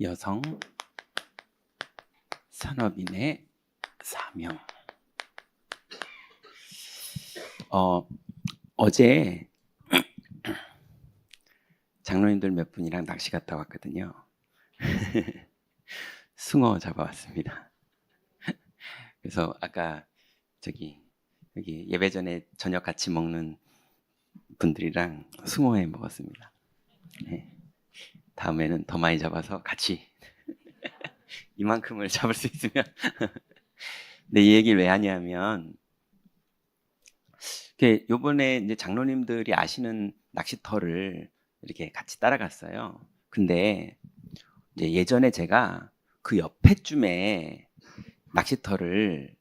여성 산업인의 사명. 어제 장로님들 몇 분이랑 낚시 갔다 왔거든요. 숭어 잡아왔습니다. 그래서 아까 여기 예배 전에 저녁 같이 먹는 분들이랑 숭어회 먹었습니다. 네. 다음에는 더 많이 잡아서 같이 이만큼을 잡을 수 있으면. 근데 이 얘기를 왜 하냐면, 요번에 이제 장로님들이 아시는 낚시터를 이렇게 같이 따라갔어요. 근데 이제 예전에 제가 그 옆에쯤에 낚시터를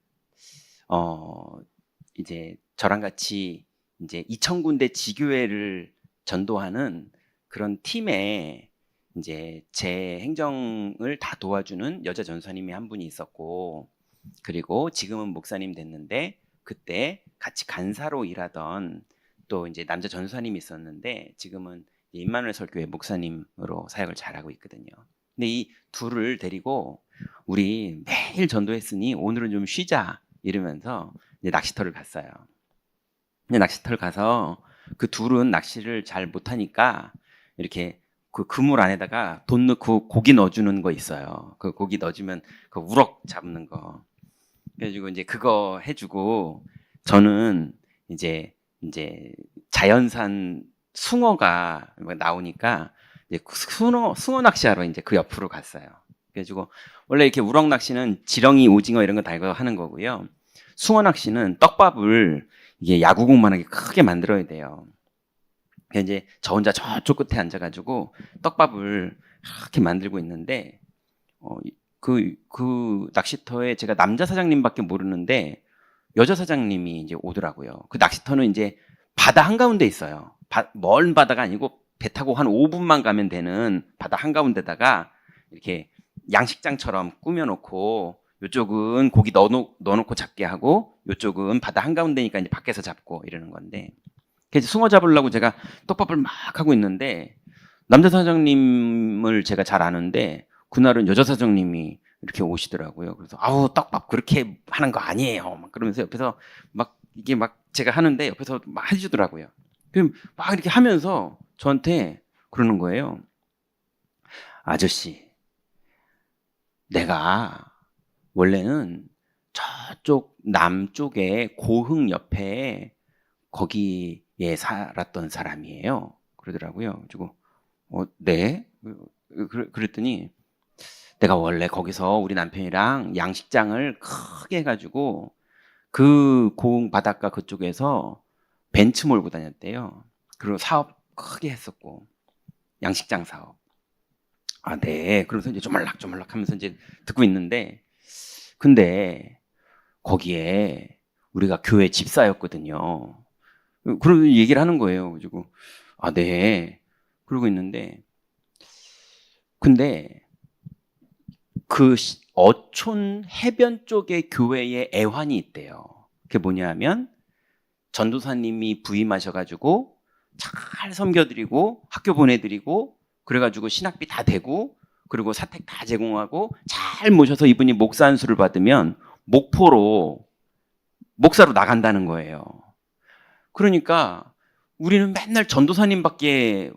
이제 저랑 같이 이제 2,000군데 지교회를 전도하는 그런 팀에 이제 제 행정을 다 도와주는 여자 전사님이 한 분이 있었고, 그리고 지금은 목사님 됐는데 그때 같이 간사로 일하던 또 이제 남자 전사님이 있었는데 지금은 임마누엘 설교회 목사님으로 사역을 잘하고 있거든요. 근데 이 둘을 데리고 우리 매일 전도했으니 오늘은 좀 쉬자 이러면서 이제 낚시터를 갔어요. 근데 낚시터를 가서 그 둘은 낚시를 잘 못하니까 이렇게 그 그물 안에다가 돈 넣고 고기 넣어주는 거 있어요. 그 고기 넣어주면 그 우럭 잡는 거. 그래가지고 이제 그거 해주고, 저는 이제 자연산 숭어가 나오니까 이제 숭어 낚시하러 이제 그 옆으로 갔어요. 그래가지고 원래 이렇게 우럭 낚시는 지렁이, 오징어 이런 거 달고 하는 거고요. 숭어 낚시는 떡밥을 이게 야구공만하게 크게 만들어야 돼요. 그래서 이제 저 혼자 저쪽 끝에 앉아가지고 떡밥을 이렇게 만들고 있는데, 그 낚시터에 제가 남자 사장님밖에 모르는데 여자 사장님이 이제 오더라고요. 그 낚시터는 이제 바다 한가운데 있어요. 먼 바다가 아니고 배 타고 한 5분만 가면 되는 바다 한가운데다가 이렇게 양식장처럼 꾸며놓고, 이쪽은 고기 넣어놓고 잡게 하고 이쪽은 바다 한가운데니까 이제 밖에서 잡고 이러는 건데, 그래서 숭어 잡으려고 제가 떡밥을 막 하고 있는데 남자 사장님을 제가 잘 아는데 그날은 여자 사장님이 이렇게 오시더라고요. 그래서 아우, 떡밥 그렇게 하는 거 아니에요 막 그러면서 옆에서 막 이게 막 제가 하는데 옆에서 막 해주더라고요. 그럼 막 이렇게 하면서 저한테 그러는 거예요. 아저씨, 내가 원래는 저쪽 남쪽에 고흥 옆에 거기에 살았던 사람이에요. 그러더라고요. 그리고 네? 그랬더니 내가 원래 거기서 우리 남편이랑 양식장을 크게 해가지고 그 고흥 바닷가 그쪽에서 벤츠 몰고 다녔대요. 그리고 사업 크게 했었고, 양식장 사업. 아, 네. 그러면서 이제 조물락조물락 하면서 이제 듣고 있는데, 근데 거기에 우리가 교회 집사였거든요. 그런 얘기를 하는 거예요. 그리고 아, 네. 그러고 있는데, 근데 그 어촌 해변 쪽에 교회에 애환이 있대요. 그게 뭐냐면 전도사님이 부임하셔가지고 잘 섬겨드리고 학교 보내드리고 그래가지고 신학비 다 대고 그리고 사택 다 제공하고 잘 모셔서 이분이 목사 안수를 받으면 목포로 목사로 나간다는 거예요. 그러니까 우리는 맨날 전도사님밖에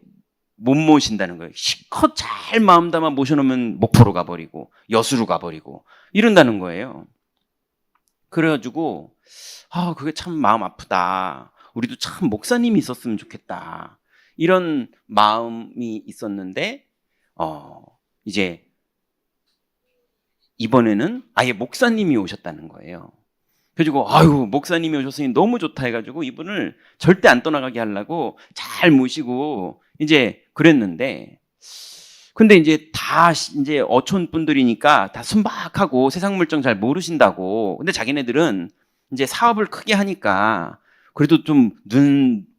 못 모신다는 거예요. 실컷 잘 마음 담아 모셔놓으면 목포로 가버리고 여수로 가버리고 이런다는 거예요. 그래가지고 그게 참 마음 아프다. 우리도 참 목사님이 있었으면 좋겠다. 이런 마음이 있었는데 이제 이번에는 아예 목사님이 오셨다는 거예요. 그래가지고 아유, 목사님이 오셨으니 너무 좋다 해가지고 이분을 절대 안 떠나가게 하려고 잘 모시고 이제 그랬는데, 근데 이제 다 이제 어촌 분들이니까 다 순박하고 세상 물정 잘 모르신다고. 근데 자기네들은 이제 사업을 크게 하니까 그래도 좀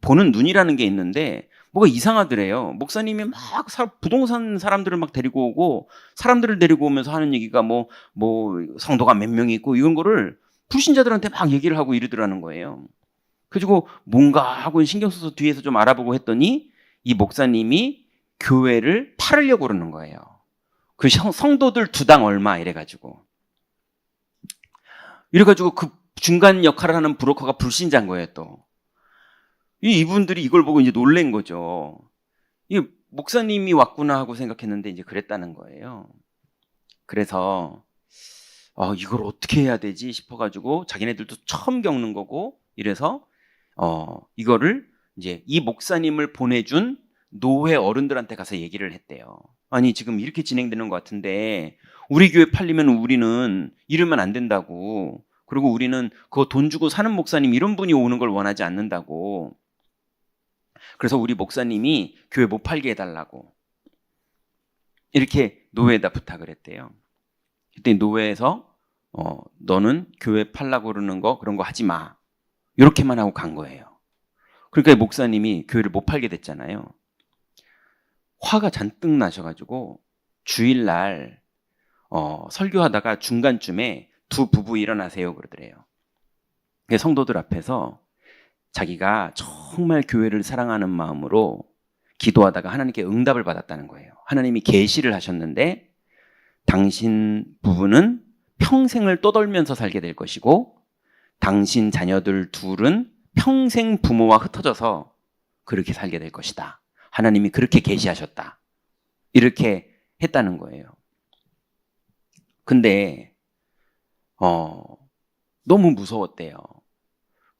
보는 눈이라는 게 있는데 뭐가 이상하더래요. 목사님이 막 부동산 사람들을 막 데리고 오고 사람들을 데리고 오면서 하는 얘기가 뭐 성도가 몇 명이 있고 이런 거를 불신자들한테 막 얘기를 하고 이러더라는 거예요. 그래가지고 뭔가 하고 신경 써서 뒤에서 좀 알아보고 했더니 이 목사님이 교회를 팔으려고 그러는 거예요. 그 성도들 두당 얼마 이래가지고 그 중간 역할을 하는 브로커가 불신자인 거예요. 또 이분들이 이걸 보고 이제 놀란 거죠. 이 목사님이 왔구나 하고 생각했는데 이제 그랬다는 거예요. 그래서 이걸 어떻게 해야 되지 싶어가지고 자기네들도 처음 겪는 거고 이래서 이거를 이제 이 목사님을 보내준 노회 어른들한테 가서 얘기를 했대요. 아니 지금 이렇게 진행되는 것 같은데 우리 교회 팔리면 우리는 이러면 안 된다고, 그리고 우리는 그거 돈 주고 사는 목사님 이런 분이 오는 걸 원하지 않는다고, 그래서 우리 목사님이 교회 못 팔게 해달라고 이렇게 노회에다 부탁을 했대요. 그때 노회에서 너는 교회 팔라고 그러는 거 그런 거 하지 마 이렇게만 하고 간 거예요. 그러니까 목사님이 교회를 못 팔게 됐잖아요. 화가 잔뜩 나셔가지고 주일날 설교하다가 중간쯤에 두 부부 일어나세요 그러더래요. 성도들 앞에서 자기가 정말 교회를 사랑하는 마음으로 기도하다가 하나님께 응답을 받았다는 거예요. 하나님이 계시를 하셨는데 당신 부부는 평생을 떠돌면서 살게 될 것이고 당신 자녀들 둘은 평생 부모와 흩어져서 그렇게 살게 될 것이다. 하나님이 그렇게 계시하셨다. 이렇게 했다는 거예요. 근데 너무 무서웠대요.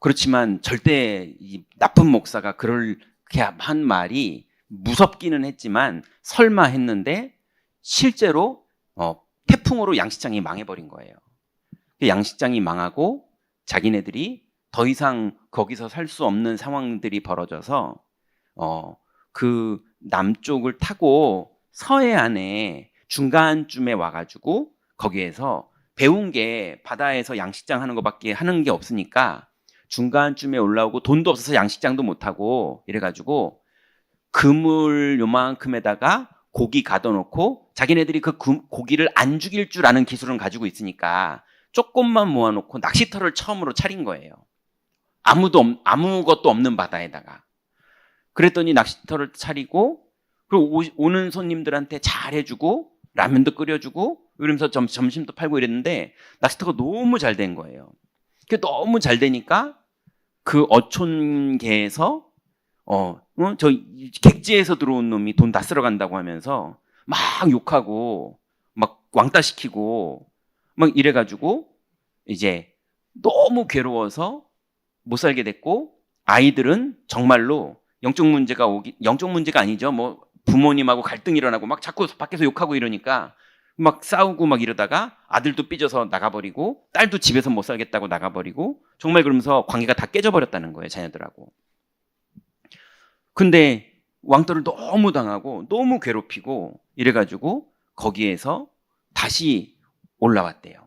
그렇지만 절대 이 나쁜 목사가 그렇게 한 말이 무섭기는 했지만 설마 했는데 실제로 태풍으로 양식장이 망해버린 거예요. 양식장이 망하고 자기네들이 더 이상 거기서 살 수 없는 상황들이 벌어져서 그 남쪽을 타고 서해안에 중간쯤에 와가지고 거기에서 배운 게 바다에서 양식장 하는 것밖에 하는 게 없으니까 중간쯤에 올라오고 돈도 없어서 양식장도 못하고 이래가지고 그물 요만큼에다가 고기 가둬놓고 자기네들이 그 고기를 안 죽일 줄 아는 기술은 가지고 있으니까 조금만 모아놓고 낚시터를 처음으로 차린 거예요. 아무것도 없는 바다에다가. 그랬더니 낚시터를 차리고 그리고 오는 손님들한테 잘 해주고 라면도 끓여주고 이러면서 점심도 팔고 이랬는데 낚시터가 너무 잘 된 거예요. 그게 너무 잘 되니까 그 어촌계에서 저 객지에서 들어온 놈이 돈 다 쓸어간다고 하면서 막 욕하고 막 왕따시키고 막 이래가지고 이제 너무 괴로워서 못 살게 됐고 아이들은 정말로 영적 문제가 아니죠. 뭐 부모님하고 갈등이 일어나고 막 자꾸 밖에서 욕하고 이러니까 막 싸우고 막 이러다가 아들도 삐져서 나가버리고 딸도 집에서 못 살겠다고 나가버리고 정말 그러면서 관계가 다 깨져버렸다는 거예요. 자녀들하고. 근데 왕따를 너무 당하고 너무 괴롭히고 이래가지고 거기에서 다시 올라왔대요.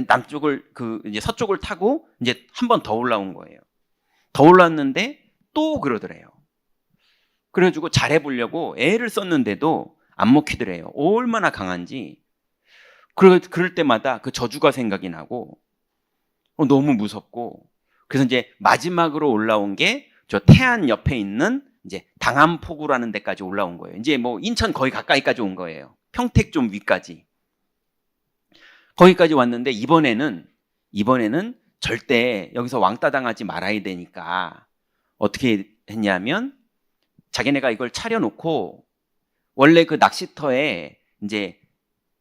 남쪽을 이제 서쪽을 타고 이제 한 번 더 올라온 거예요. 더 올라왔는데 또 그러더래요. 그래가지고 잘해보려고 애를 썼는데도 안 먹히더래요. 얼마나 강한지. 그럴 때마다 그 저주가 생각이 나고 너무 무섭고 그래서 이제 마지막으로 올라온 게 저 태안 옆에 있는 이제 당암포구라는 데까지 올라온 거예요. 이제 뭐 인천 거의 가까이까지 온 거예요. 평택 좀 위까지. 거기까지 왔는데 이번에는 절대 여기서 왕따 당하지 말아야 되니까 어떻게 했냐면 자기네가 이걸 차려놓고 원래 그 낚시터에 이제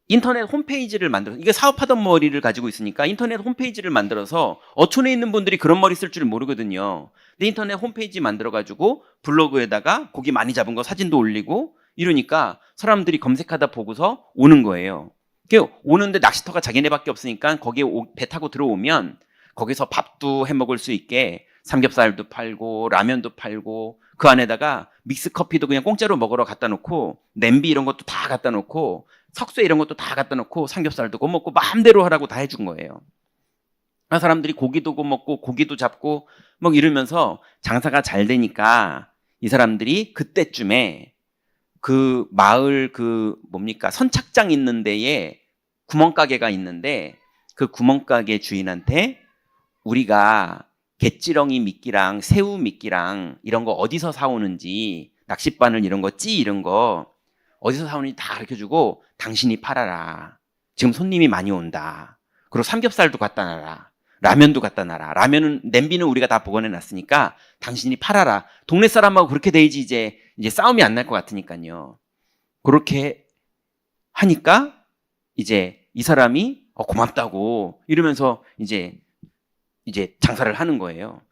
인터넷 홈페이지를 만들어서 이게 사업하던 머리를 가지고 있으니까 인터넷 홈페이지를 만들어서 어촌에 있는 분들이 그런 머리 쓸 줄 모르거든요. 근데 인터넷 홈페이지 만들어가지고 블로그에다가 고기 많이 잡은 거 사진도 올리고 이러니까 사람들이 검색하다 보고서 오는 거예요. 오는데 낚시터가 자기네밖에 없으니까 거기에 배 타고 들어오면 거기서 밥도 해 먹을 수 있게 삼겹살도 팔고 라면도 팔고 그 안에다가 믹스커피도 그냥 공짜로 먹으러 갖다 놓고 냄비 이런 것도 다 갖다 놓고 석쇠 이런 것도 다 갖다 놓고 삼겹살도 구워 먹고 마음대로 하라고 다 해준 거예요. 사람들이 고기도 구워 먹고 고기도 잡고 막 이러면서 장사가 잘 되니까 이 사람들이 그때쯤에 그 마을 선착장 있는 데에 구멍가게가 있는데 그 구멍가게 주인한테 우리가 갯지렁이 미끼랑 새우 미끼랑 이런 거 어디서 사오는지 낚싯바늘 이런 거 이런 거 어디서 사오는지 다 가르쳐주고 당신이 팔아라. 지금 손님이 많이 온다. 그리고 삼겹살도 갖다 놔라. 라면도 갖다 놔라. 라면은 냄비는 우리가 다 보관해 놨으니까 당신이 팔아라. 동네 사람하고 그렇게 돼야지 이제 싸움이 안 날 것 같으니까요. 그렇게 하니까 이제 이 사람이 고맙다고 이러면서 이제 장사를 하는 거예요.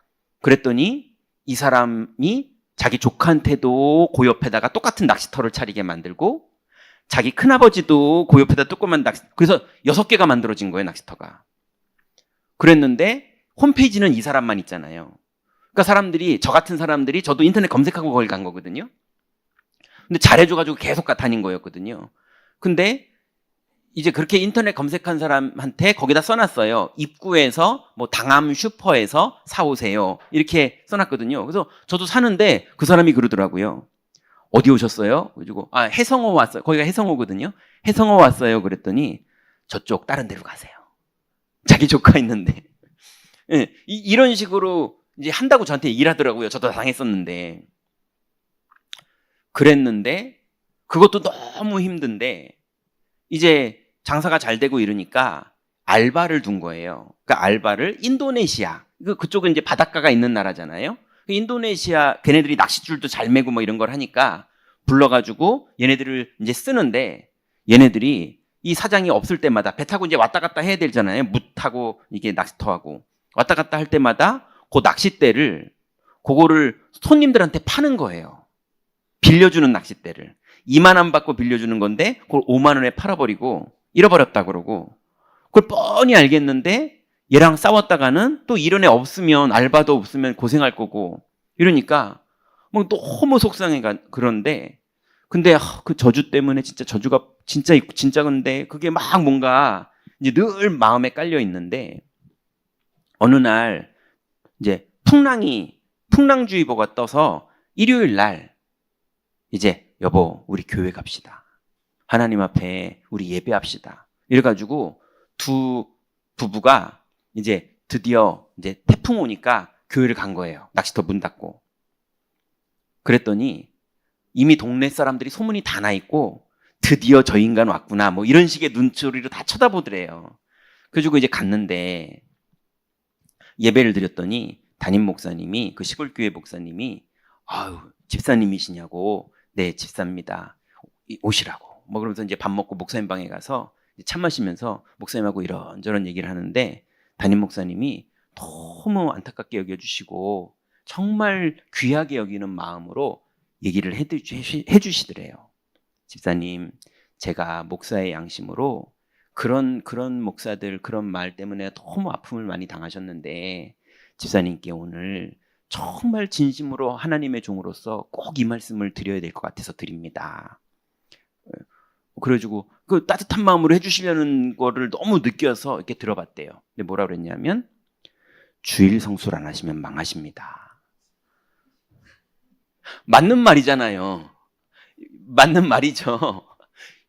그랬더니 이 사람이 자기 조카한테도 그 옆에다가 똑같은 낚시터를 차리게 만들고 자기 큰아버지도 그 옆에다 조그만 그래서 6개가 만들어진 거예요, 낚시터가. 그랬는데 홈페이지는 이 사람만 있잖아요. 그러니까 사람들이, 저 같은 사람들이, 저도 인터넷 검색하고 거기 간 거거든요. 근데 잘해줘가지고 계속 다닌 거였거든요. 근데 이제 그렇게 인터넷 검색한 사람한테 거기다 써놨어요. 입구에서 뭐 당암 슈퍼에서 사오세요. 이렇게 써놨거든요. 그래서 저도 사는데 그 사람이 그러더라고요. 어디 오셨어요? 그리고 해성호 왔어요. 거기가 해성호거든요. 해성호 왔어요. 그랬더니 저쪽 다른 데로 가세요. 자기 조카 있는데. 네, 이런 식으로 이제 한다고 저한테 얘기를 하더라고요. 저도 당했었는데. 그랬는데 그것도 너무 힘든데 이제 장사가 잘 되고 이러니까 알바를 둔 거예요. 그러니까 알바를 인도네시아, 그쪽은 이제 바닷가가 있는 나라잖아요. 인도네시아 걔네들이 낚싯줄도 잘 매고 뭐 이런 걸 하니까 불러가지고 얘네들을 이제 쓰는데 얘네들이 이 사장이 없을 때마다 배 타고 이제 왔다 갔다 해야 되잖아요. 무 타고 이게 낚시터하고 왔다 갔다 할 때마다 그 낚싯대를 그거를 손님들한테 파는 거예요. 빌려주는 낚싯대를 2만 원 받고 빌려주는 건데 그걸 5만 원에 팔아버리고 잃어버렸다 그러고 그걸 뻔히 알겠는데 얘랑 싸웠다가는 또 이런 애 없으면 알바도 없으면 고생할 거고 이러니까 뭐 너무 속상해. 그런데 근데 그 저주 때문에 진짜 저주가 진짜 근데 그게 막 뭔가 이제 늘 마음에 깔려 있는데 어느 날 이제 풍랑주의보가 떠서 일요일 날 이제 여보 우리 교회 갑시다. 하나님 앞에 우리 예배합시다. 이래가지고 두 부부가 이제 드디어 이제 태풍 오니까 교회를 간 거예요. 낚시터 문 닫고. 그랬더니 이미 동네 사람들이 소문이 다 나 있고 드디어 저 인간 왔구나 뭐 이런 식의 눈초리로 다 쳐다보더래요. 그래가지고 이제 갔는데 예배를 드렸더니 담임 목사님이 그 시골교회 목사님이 아유 집사님이시냐고 네 집사입니다. 오시라고 뭐 그러면서 이제 밥 먹고 목사님 방에 가서 차 마시면서 목사님하고 이런저런 얘기를 하는데 담임 목사님이 너무 안타깝게 여겨주시고 정말 귀하게 여기는 마음으로 얘기를 해주시더래요. 집사님, 제가 목사의 양심으로 그런 목사들 그런 말 때문에 너무 아픔을 많이 당하셨는데 집사님께 오늘 정말 진심으로 하나님의 종으로서 꼭 이 말씀을 드려야 될 것 같아서 드립니다. 그래가지고 그 따뜻한 마음으로 해주시려는 거를 너무 느껴서 이렇게 들어봤대요. 근데 뭐라 그랬냐면 주일 성수를 안 하시면 망하십니다. 맞는 말이잖아요. 맞는 말이죠.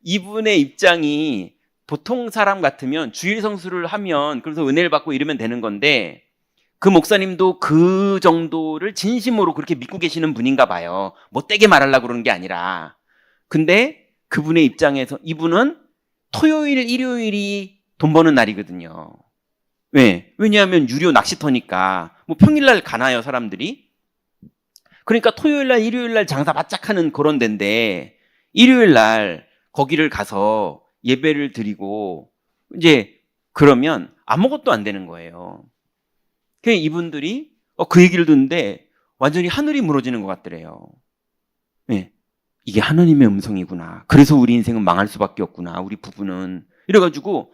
이분의 입장이 보통 사람 같으면 주일 성수를 하면 그래서 은혜를 받고 이러면 되는 건데 그 목사님도 그 정도를 진심으로 그렇게 믿고 계시는 분인가 봐요. 못되게 말하려고 그러는 게 아니라. 근데 그분의 입장에서 이분은 토요일, 일요일이 돈 버는 날이거든요. 왜? 왜냐하면 유료 낚시터니까 뭐 평일날 가나요 사람들이? 그러니까 토요일날, 일요일날 장사 바짝 하는 그런 데인데 일요일날 거기를 가서 예배를 드리고 이제 그러면 아무것도 안 되는 거예요. 그래서 이분들이 그 얘기를 듣는데 완전히 하늘이 무너지는 것 같더래요. 네. 이게 하나님의 음성이구나. 그래서 우리 인생은 망할 수밖에 없구나. 우리 부부는. 이래가지고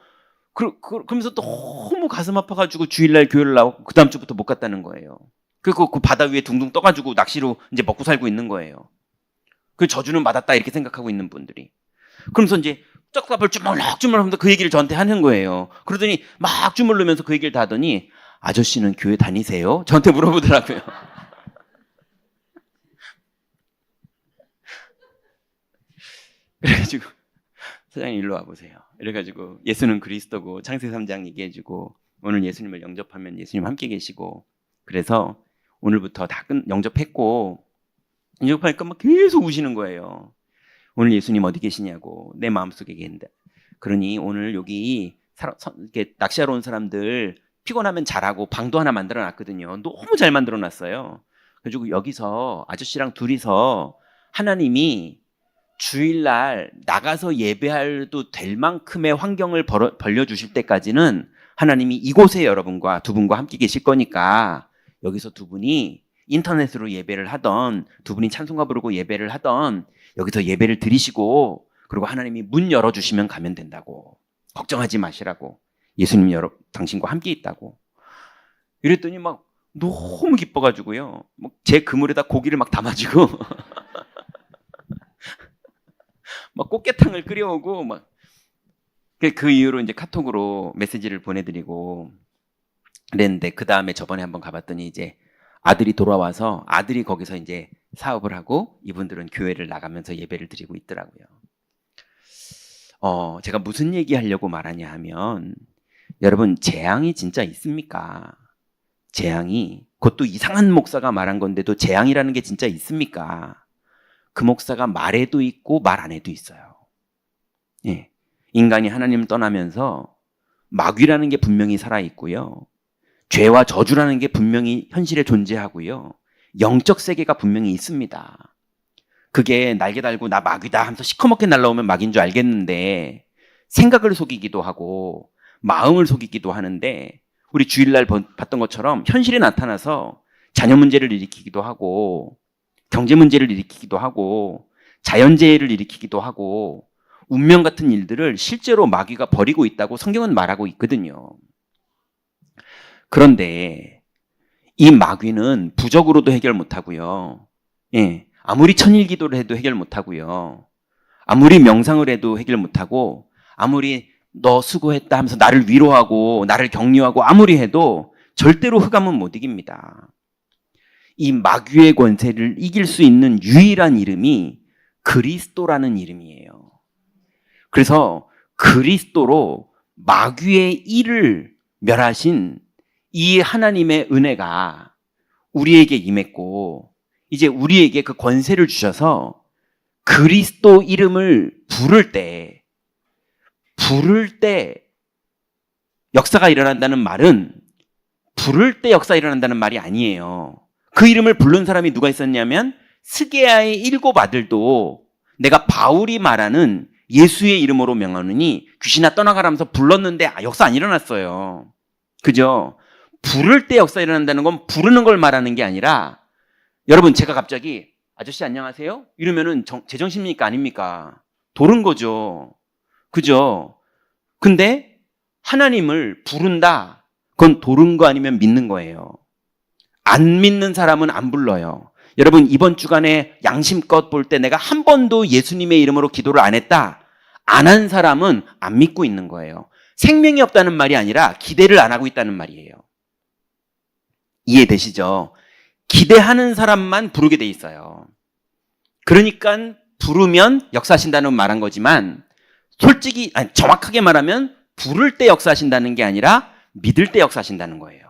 그러면서 너무 가슴 아파가지고 주일날 교회를 나오고 그 다음 주부터 못 갔다는 거예요. 그리고 그 바다 위에 둥둥 떠가지고 낚시로 이제 먹고 살고 있는 거예요. 그 저주는 받았다 이렇게 생각하고 있는 분들이. 그러면서 이제 떡밥을 주물럭주물럭 하면서 그 얘기를 저한테 하는 거예요. 그러더니 막 주물르면서 그 얘기를 다 하더니 아저씨는 교회 다니세요? 저한테 물어보더라고요. 그래가지고 사장님 일로 와보세요. 이래가지고 예수는 그리스도고 창세기 3장 얘기해주고 오늘 예수님을 영접하면 예수님 함께 계시고 그래서 오늘부터 다 영접했고 영접하니까 막 계속 우시는 거예요. 오늘 예수님 어디 계시냐고 내 마음속에 계신다. 그러니 오늘 여기 이렇게 낚시하러 온 사람들 피곤하면 잘하고 방도 하나 만들어 놨거든요. 너무 잘 만들어 놨어요. 그래가지고 여기서 아저씨랑 둘이서 하나님이 주일날 나가서 예배해도 될 만큼의 환경을 벌려주실 때까지는 하나님이 이곳에 여러분과 두 분과 함께 계실 거니까 여기서 두 분이 인터넷으로 예배를 하던, 두 분이 찬송가 부르고 예배를 하던 여기서 예배를 드리시고, 그리고 하나님이 문 열어주시면 가면 된다고. 걱정하지 마시라고. 예수님 당신과 함께 있다고. 이랬더니 막 너무 기뻐가지고요. 제 그물에다 고기를 막 담아주고 막 꽃게탕을 끓여오고 막. 그 이후로 이제 카톡으로 메시지를 보내드리고 그랬는데, 그 다음에 저번에 한번 가봤더니 이제 아들이 돌아와서 아들이 거기서 이제 사업을 하고 이분들은 교회를 나가면서 예배를 드리고 있더라고요. 제가 무슨 얘기 하려고 말하냐 하면, 여러분 재앙이 진짜 있습니까? 재앙이, 그것도 이상한 목사가 말한 건데도 재앙이라는 게 진짜 있습니까? 그 목사가 말에도 있고 말 안에도 있어요. 예. 인간이 하나님을 떠나면서 마귀라는 게 분명히 살아있고요. 죄와 저주라는 게 분명히 현실에 존재하고요. 영적 세계가 분명히 있습니다. 그게 날개 달고 나 마귀다 하면서 시커멓게 날라오면 마귀인 줄 알겠는데, 생각을 속이기도 하고 마음을 속이기도 하는데, 우리 주일날 봤던 것처럼 현실에 나타나서 자녀 문제를 일으키기도 하고, 경제 문제를 일으키기도 하고, 자연재해를 일으키기도 하고, 운명 같은 일들을 실제로 마귀가 벌이고 있다고 성경은 말하고 있거든요. 그런데 이 마귀는 부적으로도 해결 못하고요. 예, 아무리 천일기도를 해도 해결 못하고요. 아무리 명상을 해도 해결 못하고, 아무리 너 수고했다 하면서 나를 위로하고 나를 격려하고 아무리 해도 절대로 흑암은 못 이깁니다. 이 마귀의 권세를 이길 수 있는 유일한 이름이 그리스도라는 이름이에요. 그래서 그리스도로 마귀의 일을 멸하신 이 하나님의 은혜가 우리에게 임했고, 이제 우리에게 그 권세를 주셔서 그리스도 이름을 부를 때 역사가 일어난다는 말은 부를 때 역사가 일어난다는 말이 아니에요. 그 이름을 부른 사람이 누가 있었냐면 스게야의 7 아들도 내가 바울이 말하는 예수의 이름으로 명하느니 귀신아 떠나가라면서 불렀는데 역사 안 일어났어요. 그죠? 부를 때 역사 일어난다는 건 부르는 걸 말하는 게 아니라, 여러분 제가 갑자기 아저씨 안녕하세요? 이러면은 제정신입니까 아닙니까? 도른 거죠. 그죠? 근데 하나님을 부른다, 그건 도른 거 아니면 믿는 거예요. 안 믿는 사람은 안 불러요. 여러분 이번 주간에 양심껏 볼 때 내가 한 번도 예수님의 이름으로 기도를 안 했다, 안 한 사람은 안 믿고 있는 거예요. 생명이 없다는 말이 아니라 기대를 안 하고 있다는 말이에요. 이해되시죠? 기대하는 사람만 부르게 돼 있어요. 그러니까 부르면 역사하신다는 말한 거지만, 솔직히 정확하게 말하면 부를 때 역사하신다는 게 아니라 믿을 때 역사하신다는 거예요.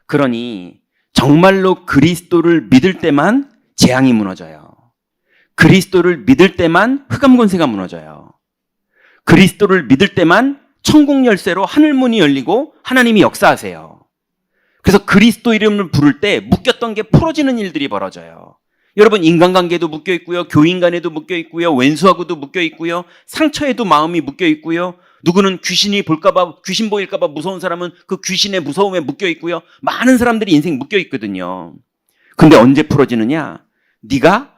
그러니 정말로 그리스도를 믿을 때만 재앙이 무너져요. 그리스도를 믿을 때만 흑암 권세가 무너져요. 그리스도를 믿을 때만 천국 열쇠로 하늘 문이 열리고 하나님이 역사하세요. 그래서 그리스도 이름을 부를 때 묶였던 게 풀어지는 일들이 벌어져요. 여러분 인간관계도 묶여 있고요, 교인 간에도 묶여 있고요, 왼수하고도 묶여 있고요, 상처에도 마음이 묶여 있고요, 누구는 귀신이 볼까봐, 귀신 보일까봐 무서운 사람은 그 귀신의 무서움에 묶여 있고요. 많은 사람들이 인생 묶여 있거든요. 근데 언제 풀어지느냐? 네가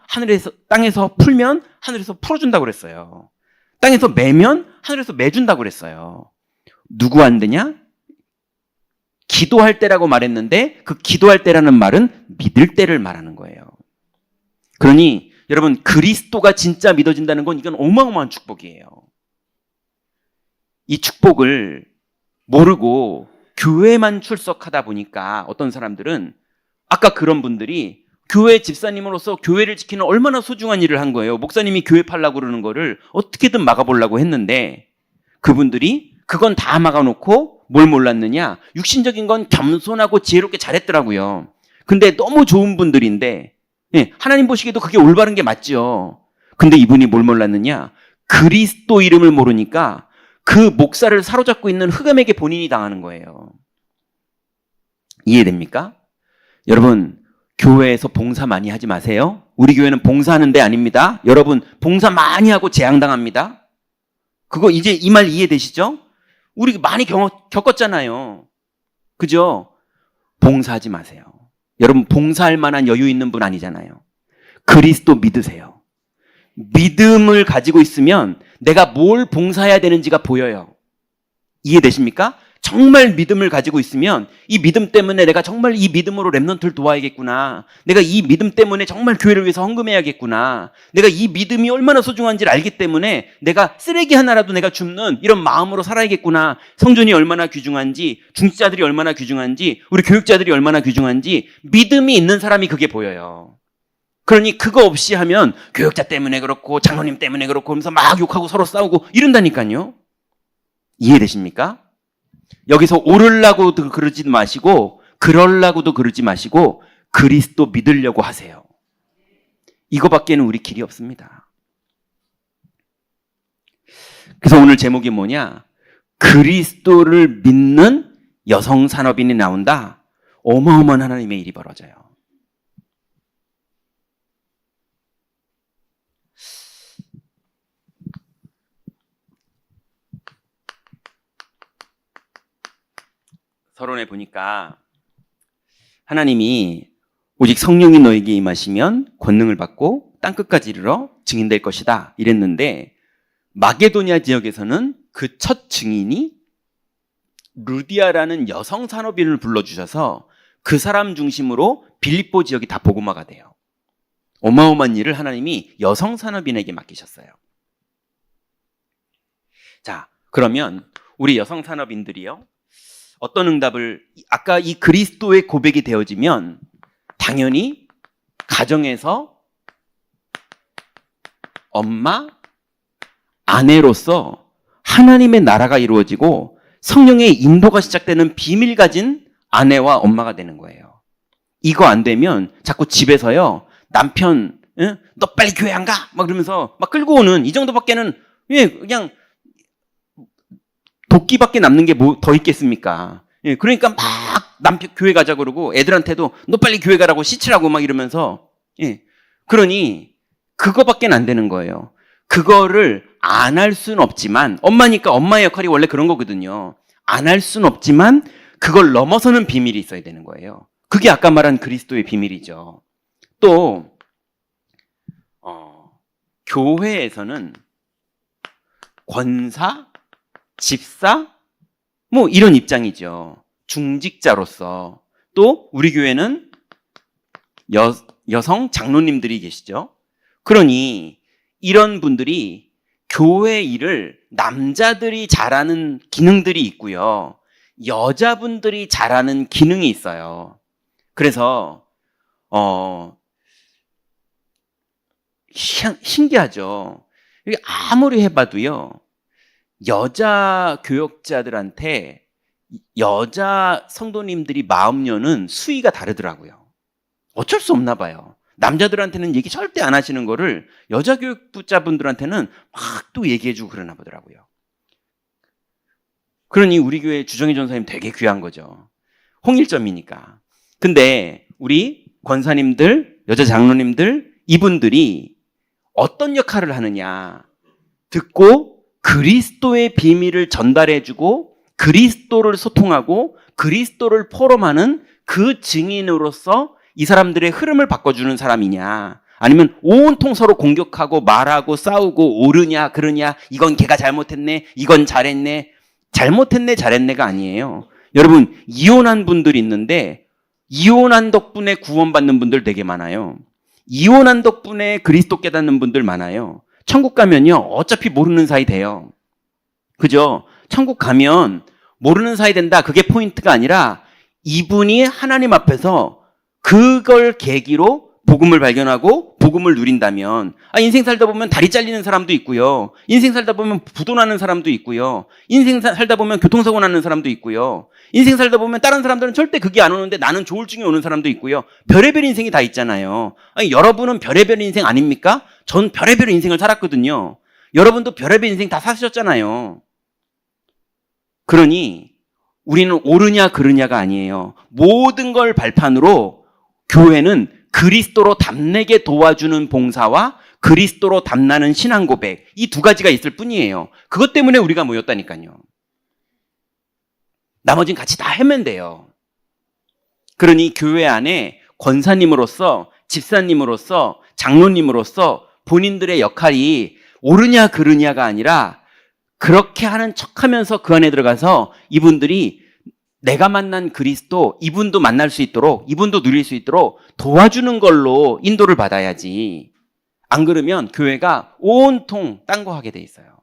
땅에서 풀면 하늘에서 풀어준다고 그랬어요. 땅에서 매면 하늘에서 매준다고 그랬어요. 누구한테냐? 기도할 때라고 말했는데, 그 기도할 때라는 말은 믿을 때를 말하는 거예요. 그러니 여러분 그리스도가 진짜 믿어진다는 건 이건 어마어마한 축복이에요. 이 축복을 모르고 교회만 출석하다 보니까 어떤 사람들은, 아까 그런 분들이 교회 집사님으로서 교회를 지키는 얼마나 소중한 일을 한 거예요. 목사님이 교회 팔라고 그러는 거를 어떻게든 막아보려고 했는데, 그분들이 그건 다 막아놓고 뭘 몰랐느냐? 육신적인 건 겸손하고 지혜롭게 잘했더라고요. 근데 너무 좋은 분들인데, 예, 하나님 보시기에도 그게 올바른 게 맞죠. 근데 이분이 뭘 몰랐느냐? 그리스도 이름을 모르니까 그 목사를 사로잡고 있는 흑암에게 본인이 당하는 거예요. 이해됩니까? 여러분, 교회에서 봉사 많이 하지 마세요. 우리 교회는 봉사하는 데 아닙니다. 여러분, 봉사 많이 하고 재앙당합니다. 그거 이제 이 말 이해되시죠? 우리 많이 겪었잖아요. 그죠? 봉사하지 마세요. 여러분, 봉사할 만한 여유 있는 분 아니잖아요. 그리스도 믿으세요. 믿음을 가지고 있으면 내가 뭘 봉사해야 되는지가 보여요. 이해되십니까? 정말 믿음을 가지고 있으면 이 믿음 때문에 내가 정말 이 믿음으로 렘넌트를 도와야겠구나. 내가 이 믿음 때문에 정말 교회를 위해서 헌금해야겠구나. 내가 이 믿음이 얼마나 소중한지를 알기 때문에 내가 쓰레기 하나라도 내가 줍는 이런 마음으로 살아야겠구나. 성전이 얼마나 귀중한지, 중직자들이 얼마나 귀중한지, 우리 교육자들이 얼마나 귀중한지 믿음이 있는 사람이 그게 보여요. 그러니 그거 없이 하면 교육자 때문에 그렇고 장로님 때문에 그렇고 하면서 막 욕하고 서로 싸우고 이런다니까요. 이해되십니까? 여기서 오르려고도 그러지 마시고 그러려고도 그러지 마시고 그리스도 믿으려고 하세요. 이거밖에는 우리 길이 없습니다. 그래서 오늘 제목이 뭐냐? 그리스도를 믿는 여성 산업인이 나온다. 어마어마한 하나님의 일이 벌어져요. 서론에 보니까 하나님이 오직 성령이 너에게 임하시면 권능을 받고 땅끝까지 이르러 증인될 것이다 이랬는데 마게도냐 지역에서는 그 첫 증인이 루디아라는 여성 산업인을 불러주셔서 그 사람 중심으로 빌립보 지역이 다 복음화가 돼요. 어마어마한 일을 하나님이 여성 산업인에게 맡기셨어요. 자, 그러면 우리 여성 산업인들이요, 어떤 응답을, 아까 이 그리스도의 고백이 되어지면 당연히 가정에서 엄마, 아내로서 하나님의 나라가 이루어지고 성령의 인도가 시작되는 비밀 가진 아내와 엄마가 되는 거예요. 이거 안 되면 자꾸 집에서요, 남편, 응? 너 빨리 교회 안 가? 막 그러면서 막 끌고 오는 이 정도밖에는, 예, 그냥 도끼밖에 남는 게 뭐 더 있겠습니까? 예, 그러니까 막 남편 교회 가자 그러고 애들한테도 너 빨리 교회 가라고 시치라고 막 이러면서, 예, 그러니 그거밖에 안 되는 거예요. 그거를 안 할 수는 없지만, 엄마니까 엄마의 역할이 원래 그런 거거든요. 안 할 수는 없지만 그걸 넘어서는 비밀이 있어야 되는 거예요. 그게 아까 말한 그리스도의 비밀이죠. 또 교회에서는 권사, 집사, 뭐 이런 입장이죠. 중직자로서. 또 우리 교회는 여성 장로님들이 계시죠. 그러니 이런 분들이 교회 일을 남자들이 잘하는 기능들이 있고요, 여자분들이 잘하는 기능이 있어요. 그래서 신기하죠. 이게 아무리 해봐도요, 여자 교역자들한테 여자 성도님들이 마음 여는 수위가 다르더라고요. 어쩔 수 없나 봐요. 남자들한테는 얘기 절대 안 하시는 거를 여자 교육자분들한테는 막 또 얘기해주고 그러나 보더라고요. 그러니 우리 교회 주정희 전사님 되게 귀한 거죠. 홍일점이니까. 근데 우리 권사님들, 여자 장로님들, 이분들이 어떤 역할을 하느냐, 듣고 그리스도의 비밀을 전달해주고 그리스도를 소통하고 그리스도를 포럼하는 그 증인으로서 이 사람들의 흐름을 바꿔주는 사람이냐, 아니면 온통 서로 공격하고 말하고 싸우고 옳으냐 그러냐, 이건 걔가 잘못했네, 이건 잘했네, 잘못했네 잘했네가 아니에요. 여러분, 이혼한 분들이 있는데 이혼한 덕분에 구원받는 분들 되게 많아요. 이혼한 덕분에 그리스도 깨닫는 분들 많아요. 천국 가면요, 어차피 모르는 사이 돼요. 그죠? 천국 가면 모르는 사이 된다, 그게 포인트가 아니라 이분이 하나님 앞에서 그걸 계기로 복음을 발견하고 복음을 누린다면 인생 살다 보면 다리 잘리는 사람도 있고요. 인생 살다 보면 부도 나는 사람도 있고요. 인생 살다 보면 교통사고 나는 사람도 있고요. 인생 살다 보면 다른 사람들은 절대 그게 안 오는데 나는 조울증이 오는 사람도 있고요. 별의별 인생이 다 있잖아요. 여러분은 별의별 인생 아닙니까? 전 별의별 인생을 살았거든요. 여러분도 별의별 인생 다 사셨잖아요. 그러니 우리는 옳으냐 그르냐가 아니에요. 모든 걸 발판으로 교회는 그리스도로 담내게 도와주는 봉사와 그리스도로 담나는 신앙 고백, 이 두 가지가 있을 뿐이에요. 그것 때문에 우리가 모였다니까요. 나머지는 같이 다 하면 돼요. 그러니 교회 안에 권사님으로서, 집사님으로서, 장로님으로서 본인들의 역할이 옳으냐 그르냐가 아니라 그렇게 하는 척하면서 그 안에 들어가서 이분들이 내가 만난 그리스도, 이분도 만날 수 있도록, 이분도 누릴 수 있도록 도와주는 걸로 인도를 받아야지. 안 그러면 교회가 온통 딴 거 하게 돼 있어요.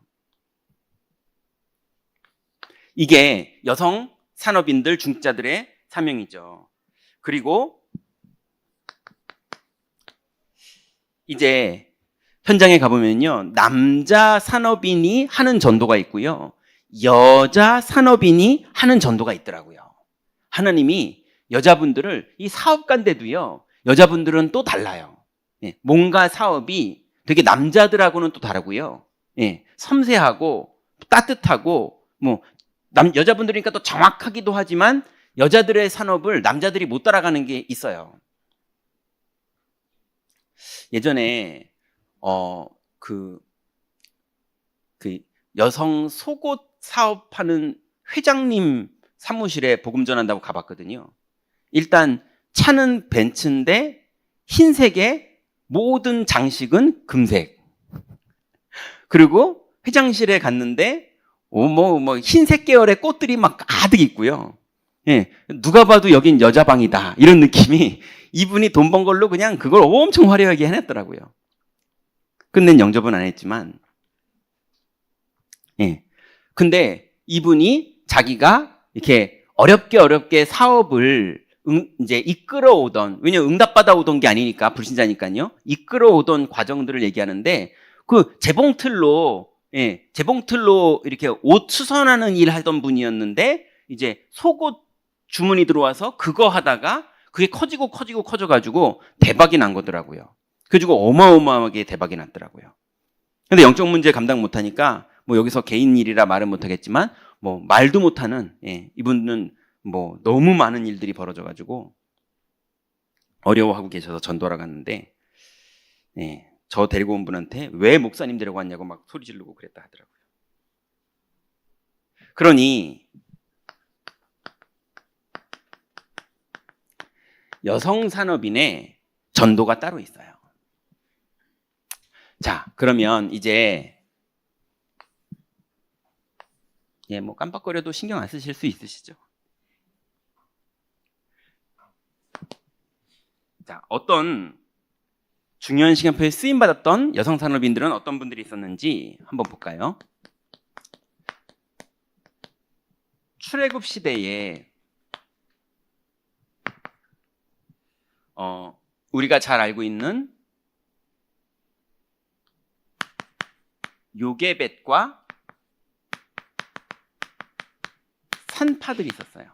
이게 여성 산업인들, 중직자들의 사명이죠. 그리고 이제 현장에 가보면요, 남자 산업인이 하는 전도가 있고요, 여자 산업인이 하는 전도가 있더라고요. 하나님이 여자분들을, 이 사업가인데도요, 여자분들은 또 달라요. 뭔가 사업이 되게 남자들하고는 또 다르고요. 섬세하고 따뜻하고, 여자분들이니까 또 정확하기도 하지만 여자들의 산업을 남자들이 못 따라가는 게 있어요. 예전에 그 여성 속옷 사업하는 회장님 사무실에 복음 전한다고 가봤거든요. 일단 차는 벤츠인데 흰색의 모든 장식은 금색. 그리고 회장실에 갔는데 흰색 계열의 꽃들이 막 가득 있고요. 누가 봐도 여긴 여자 방이다, 이런 느낌이, 이분이 돈 번 걸로 그냥 그걸 엄청 화려하게 해냈더라고요. 끝낸 영접은 안 했지만, 근데 이분이 자기가 이렇게 어렵게 사업을 이제 이끌어오던, 왜냐면 응답받아 오던 게 아니니까, 불신자니까요, 이끌어오던 과정들을 얘기하는데, 그 재봉틀로 이렇게 옷 수선하는 일 하던 분이었는데, 이제 속옷 주문이 들어와서 그거 하다가 그게 커져가지고 대박이 난 거더라고요. 그래가지고 어마어마하게 대박이 났더라고요. 근데 영적 문제 감당 못하니까 여기서 개인 일이라 말은 못하겠지만 말도 못하는, 이분은 너무 많은 일들이 벌어져가지고 어려워하고 계셔서 전도하러 갔는데, 저 데리고 온 분한테 왜 목사님 데리고 왔냐고 막 소리 지르고 그랬다 하더라고요. 그러니 여성 산업인의 전도가 따로 있어요. 자, 그러면 이제 깜빡거려도 신경 안 쓰실 수 있으시죠? 자, 어떤 중요한 시간표에 쓰임받았던 여성 산업인들은 어떤 분들이 있었는지 한번 볼까요? 출애굽 시대에 우리가 잘 알고 있는 요게벳과 산파들이 있었어요.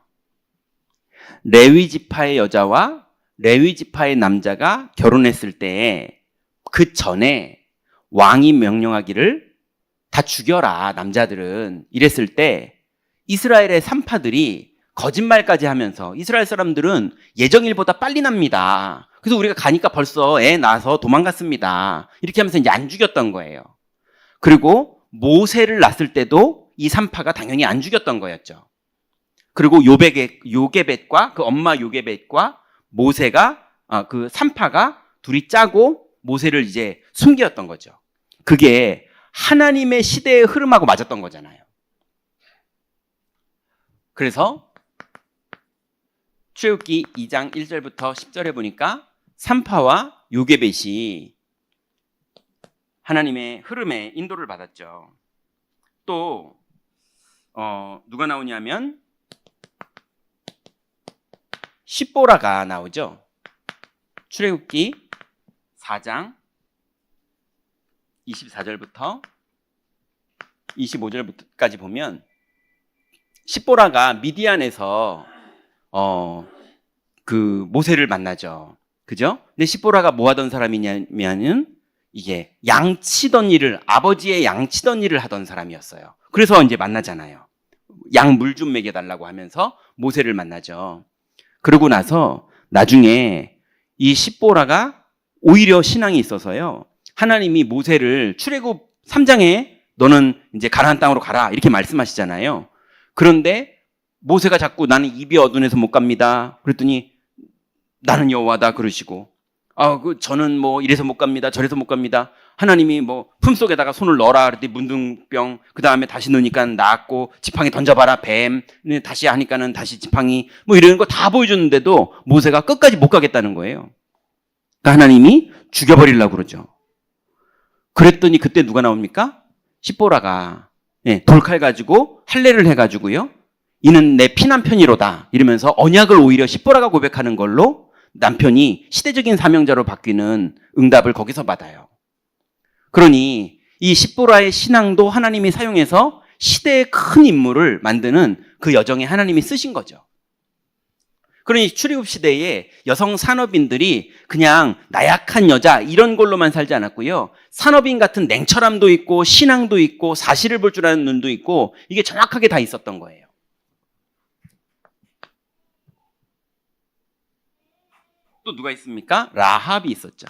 레위 지파의 여자와 레위 지파의 남자가 결혼했을 때 그 전에 왕이 명령하기를 다 죽여라, 남자들은, 이랬을 때 이스라엘의 산파들이 거짓말까지 하면서, 이스라엘 사람들은 예정일보다 빨리 납니다, 그래서 우리가 가니까 벌써 애 낳아서 도망갔습니다, 이렇게 하면서 이제 안 죽였던 거예요. 그리고 모세를 낳았을 때도 이 산파가 당연히 안 죽였던 거였죠. 그리고 요게벳과 그 엄마 요게벳과 모세가, 그 산파가 둘이 짜고 모세를 이제 숨겼던 거죠. 그게 하나님의 시대의 흐름하고 맞았던 거잖아요. 그래서 출애굽기 2장 1절부터 10절에 보니까 산파와 요게벳이 하나님의 흐름에 인도를 받았죠. 또 누가 나오냐면 십보라가 나오죠. 출애굽기 4장 24절부터 25절까지 보면 십보라가 미디안에서 그 모세를 만나죠. 그죠? 근데 십보라가 뭐 하던 사람이냐면은 이게 양치던 일을, 아버지의 양치던 일을 하던 사람이었어요. 그래서 이제 만나잖아요. 양 물 좀 먹여달라고 하면서 모세를 만나죠. 그러고 나서 나중에 이 십보라가 오히려 신앙이 있어서요. 하나님이 모세를 출애굽 3장에 너는 이제 가나안 땅으로 가라 이렇게 말씀하시잖아요. 그런데 모세가 자꾸 나는 입이 어둔해서 못 갑니다. 그랬더니 나는 여호와다 그러시고 저는 뭐 이래서 못 갑니다. 저래서 못 갑니다. 하나님이 뭐 품속에다가 손을 넣어라 그랬더니 문둥병, 그 다음에 다시 넣으니까 나았고, 지팡이 던져봐라 뱀, 다시 하니까는 다시 지팡이, 뭐 이런 거 다 보여줬는데도 모세가 끝까지 못 가겠다는 거예요. 그러니까 하나님이 죽여버리려고 그러죠. 그랬더니 그때 누가 나옵니까? 십보라가 돌칼 가지고 할례를 해가지고요, 이는 내 피남편이로다 이러면서 언약을 오히려 십보라가 고백하는 걸로 남편이 시대적인 사명자로 바뀌는 응답을 거기서 받아요. 그러니 이 십보라의 신앙도 하나님이 사용해서 시대의 큰 인물을 만드는 그 여정에 하나님이 쓰신 거죠. 그러니 출애굽 시대에 여성 산업인들이 그냥 나약한 여자 이런 걸로만 살지 않았고요. 산업인 같은 냉철함도 있고 신앙도 있고 사실을 볼 줄 아는 눈도 있고, 이게 정확하게 다 있었던 거예요. 또 누가 있습니까? 라합이 있었죠.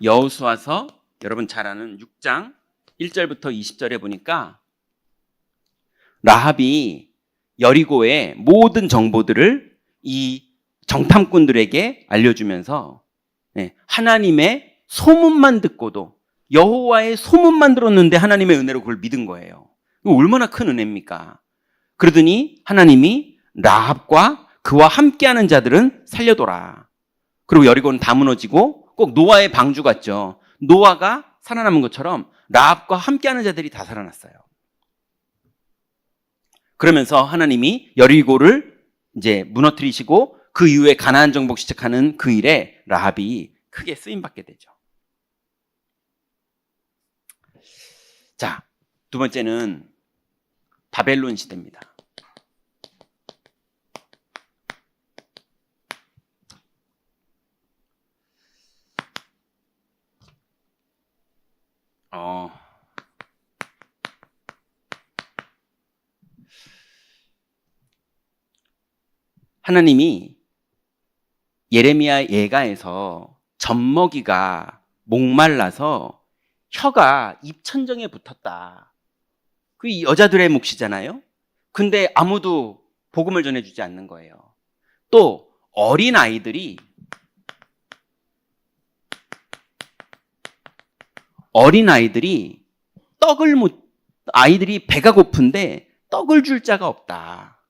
여호수아서 여러분 잘 아는 6장 1절부터 20절에 보니까 라합이 여리고의 모든 정보들을 이 정탐꾼들에게 알려주면서 하나님의 소문만 듣고도, 여호와의 소문만 들었는데 하나님의 은혜로 그걸 믿은 거예요. 이거 얼마나 큰 은혜입니까? 그러더니 하나님이 라합과 그와 함께하는 자들은 살려둬라. 그리고 여리고는 다 무너지고 꼭 노아의 방주 같죠. 노아가 살아남은 것처럼 라합과 함께하는 자들이 다 살아났어요. 그러면서 하나님이 여리고를 이제 무너뜨리시고 그 이후에 가나안 정복 시작하는 그 일에 라합이 크게 쓰임 받게 되죠. 자, 두 번째는 바벨론 시대입니다. 하나님이 예레미야 예가에서 젖먹이가 목말라서 혀가 입천정에 붙었다. 그 여자들의 몫이잖아요. 근데 아무도 복음을 전해주지 않는 거예요. 또 어린 아이들이 아이들이 배가 고픈데 떡을 줄 자가 없다.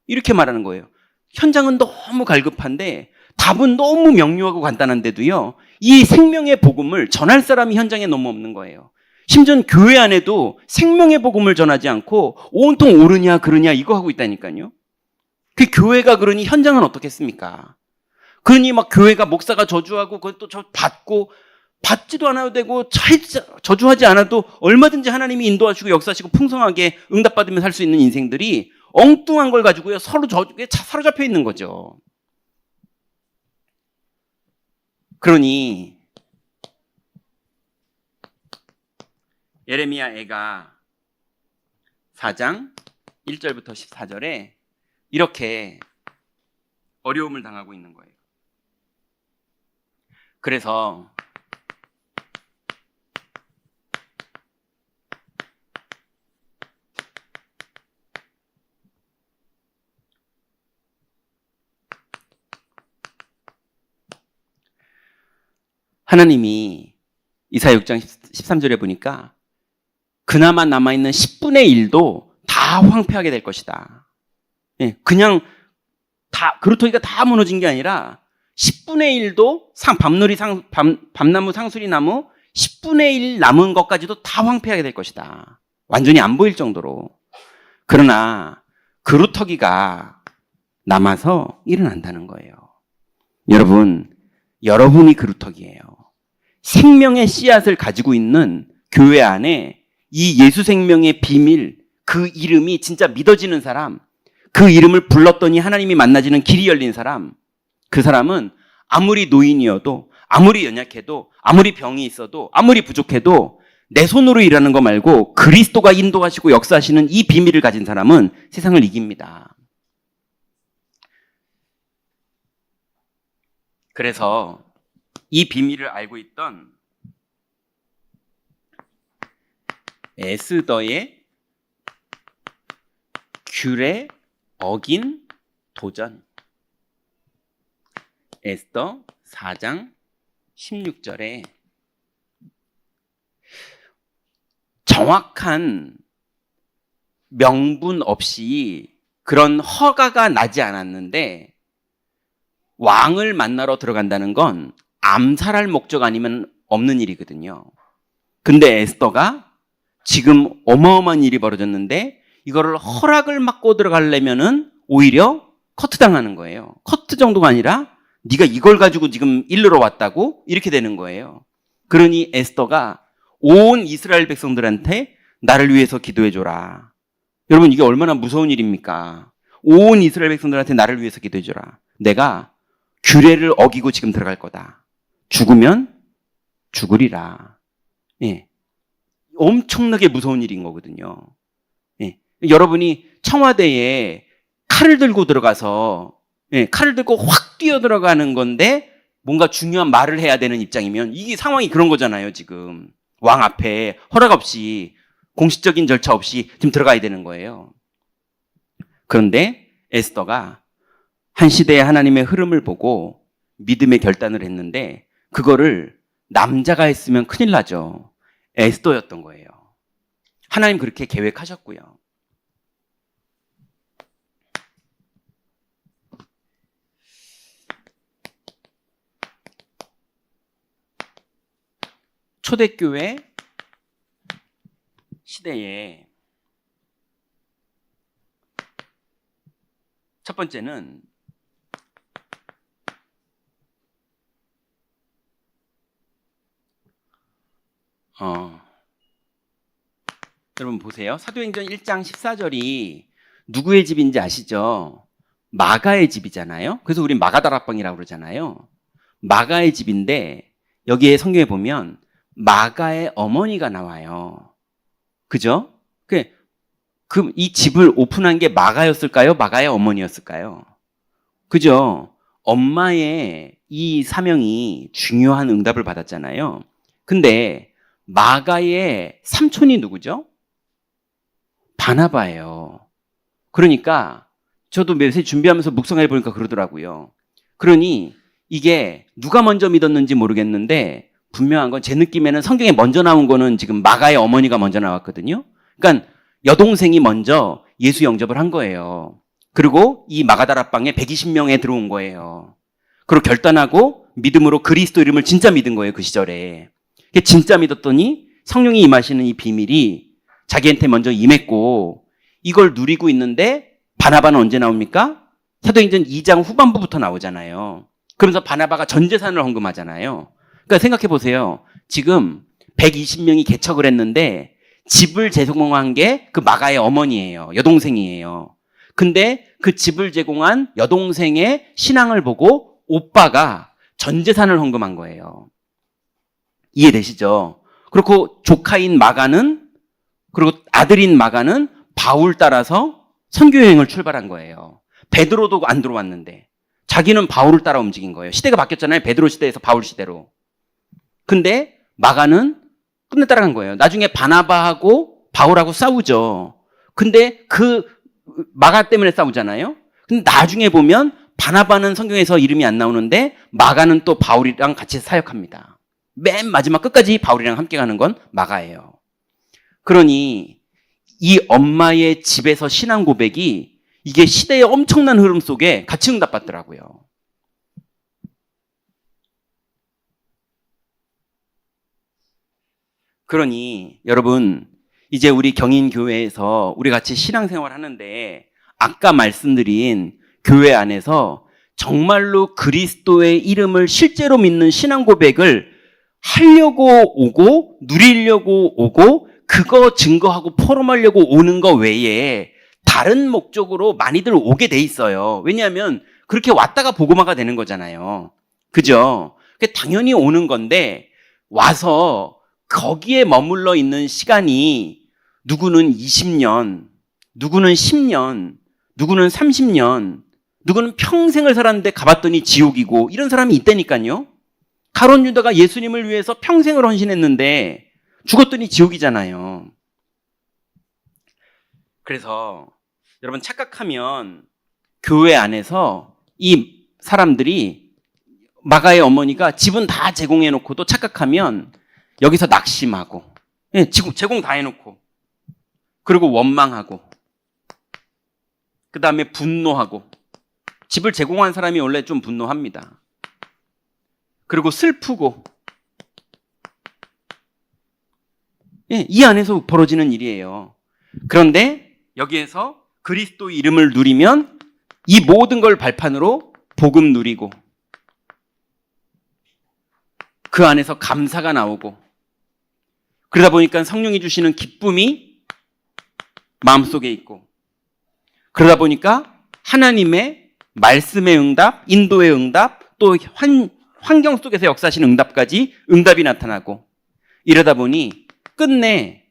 이렇게 말하는 거예요. 현장은 너무 갈급한데 답은 너무 명료하고 간단한데도요, 이 생명의 복음을 전할 사람이 현장에 너무 없는 거예요. 심지어 교회 안에도 생명의 복음을 전하지 않고 온통 옳으냐 그르냐 이거 하고 있다니까요. 그 교회가 그러니 현장은 어떻겠습니까? 그러니 막 교회가 목사가 저주하고 그것도 받고, 받지도 않아도 되고 저주하지 않아도 얼마든지 하나님이 인도하시고 역사하시고 풍성하게 응답받으며 살 수 있는 인생들이 엉뚱한 걸 가지고요 서로 사로잡혀 있는 거죠. 그러니 예레미야 애가 4장 1절부터 14절에 이렇게 어려움을 당하고 있는 거예요. 그래서 하나님이 이사야 6장 13절에 보니까 그나마 남아있는 10분의 1도 다 황폐하게 될 것이다. 그냥 다 그루터기가 다 무너진 게 아니라 10분의 1도 밤나무 상수리나무 10분의 1 남은 것까지도 다 황폐하게 될 것이다. 완전히 안 보일 정도로. 그러나 그루터기가 남아서 일어난다는 거예요. 여러분, 여러분이 그루터기예요. 생명의 씨앗을 가지고 있는 교회 안에 이 예수 생명의 비밀, 그 이름이 진짜 믿어지는 사람, 그 이름을 불렀더니 하나님이 만나지는 길이 열린 사람, 그 사람은 아무리 노인이어도, 아무리 연약해도, 아무리 병이 있어도, 아무리 부족해도 내 손으로 일하는 거 말고 그리스도가 인도하시고 역사하시는 이 비밀을 가진 사람은 세상을 이깁니다. 그래서 이 비밀을 알고 있던 에스더의 규례 어긴 도전. 에스더 4장 16절에 정확한 명분 없이 그런 허가가 나지 않았는데 왕을 만나러 들어간다는 건 암살할 목적 아니면 없는 일이거든요. 근데 에스더가 지금 어마어마한 일이 벌어졌는데 이거를 허락을 받고 들어가려면은 오히려 커트당하는 거예요. 커트 정도가 아니라 네가 이걸 가지고 지금 일르러 왔다고? 이렇게 되는 거예요. 그러니 에스더가 온 이스라엘 백성들한테 나를 위해서 기도해줘라. 여러분 이게 얼마나 무서운 일입니까? 온 이스라엘 백성들한테 나를 위해서 기도해줘라. 내가 규례를 어기고 지금 들어갈 거다. 죽으면 죽으리라. 예. 엄청나게 무서운 일인 거거든요. 예. 여러분이 청와대에 칼을 들고 들어가서 칼을 들고 확 뛰어 들어가는 건데 뭔가 중요한 말을 해야 되는 입장이면 이게 상황이 그런 거잖아요. 지금 왕 앞에 허락 없이 공식적인 절차 없이 지금 들어가야 되는 거예요. 그런데 에스더가 한 시대의 하나님의 흐름을 보고 믿음의 결단을 했는데 그거를 남자가 했으면 큰일 나죠. 에스더였던 거예요. 하나님 그렇게 계획하셨고요. 초대교회 시대에 첫 번째는 여러분 보세요. 사도행전 1장 14절이 누구의 집인지 아시죠? 마가의 집이잖아요. 그래서 우린 마가다락방이라고 그러잖아요. 마가의 집인데 여기에 성경에 보면 마가의 어머니가 나와요. 그죠? 이 집을 오픈한 게 마가였을까요? 마가의 어머니였을까요? 그죠? 엄마의 이 사명이 중요한 응답을 받았잖아요. 근데 마가의 삼촌이 누구죠? 바나바예요. 그러니까 저도 메시지 준비하면서 묵상해 보니까 그러더라고요. 그러니 이게 누가 먼저 믿었는지 모르겠는데 분명한 건 제 느낌에는 성경에 먼저 나온 거는 지금 마가의 어머니가 먼저 나왔거든요. 그러니까 여동생이 먼저 예수 영접을 한 거예요. 그리고 이 마가다락방에 120명에 들어온 거예요. 그리고 결단하고 믿음으로 그리스도 이름을 진짜 믿은 거예요. 그 시절에. 진짜 믿었더니 성령이 임하시는 이 비밀이 자기한테 먼저 임했고 이걸 누리고 있는데 바나바는 언제 나옵니까? 사도행전 2장 후반부부터 나오잖아요. 그러면서 바나바가 전 재산을 헌금하잖아요. 그러니까 생각해 보세요. 지금 120명이 개척을 했는데 집을 제공한 게 그 마가의 어머니예요. 여동생이에요. 근데 그 집을 제공한 여동생의 신앙을 보고 오빠가 전 재산을 헌금한 거예요. 이해되시죠? 그리고 조카인 마가는 그리고 아들인 마가는 바울 따라서 선교 여행을 출발한 거예요. 베드로도 안 들어왔는데 자기는 바울을 따라 움직인 거예요. 시대가 바뀌었잖아요. 베드로 시대에서 바울 시대로. 근데 마가는 끝내 따라간 거예요. 나중에 바나바하고 바울하고 싸우죠. 근데 그 마가 때문에 싸우잖아요. 근데 나중에 보면 바나바는 성경에서 이름이 안 나오는데 마가는 또 바울이랑 같이 사역합니다. 맨 마지막 끝까지 바울이랑 함께 가는 건 마가예요. 그러니 이 엄마의 집에서 신앙 고백이 이게 시대의 엄청난 흐름 속에 같이 응답받더라고요. 그러니 여러분 이제 우리 경인교회에서 우리 같이 신앙생활 하는데 아까 말씀드린 교회 안에서 정말로 그리스도의 이름을 실제로 믿는 신앙 고백을 하려고 오고 누리려고 오고 그거 증거하고 포럼하려고 오는 거 외에 다른 목적으로 많이들 오게 돼 있어요. 왜냐하면 그렇게 왔다가 복음화가 되는 거잖아요. 그죠? 당연히 오는 건데 와서 거기에 머물러 있는 시간이 누구는 20년, 누구는 10년, 누구는 30년, 누구는 평생을 살았는데 가봤더니 지옥이고 이런 사람이 있다니까요. 가룟 유다가 예수님을 위해서 평생을 헌신했는데 죽었더니 지옥이잖아요. 그래서 여러분 착각하면 교회 안에서 이 사람들이 마가의 어머니가 집은 다 제공해 놓고도 착각하면 여기서 낙심하고 제공 다 해놓고 그리고 원망하고 그 다음에 분노하고 집을 제공한 사람이 원래 좀 분노합니다. 그리고 슬프고 이 안에서 벌어지는 일이에요. 그런데 여기에서 그리스도 이름을 누리면 이 모든 걸 발판으로 복음 누리고 그 안에서 감사가 나오고 그러다 보니까 성령이 주시는 기쁨이 마음속에 있고 그러다 보니까 하나님의 말씀의 응답, 인도의 응답, 또 환경 속에서 역사하신 응답까지 응답이 나타나고 이러다 보니 끝내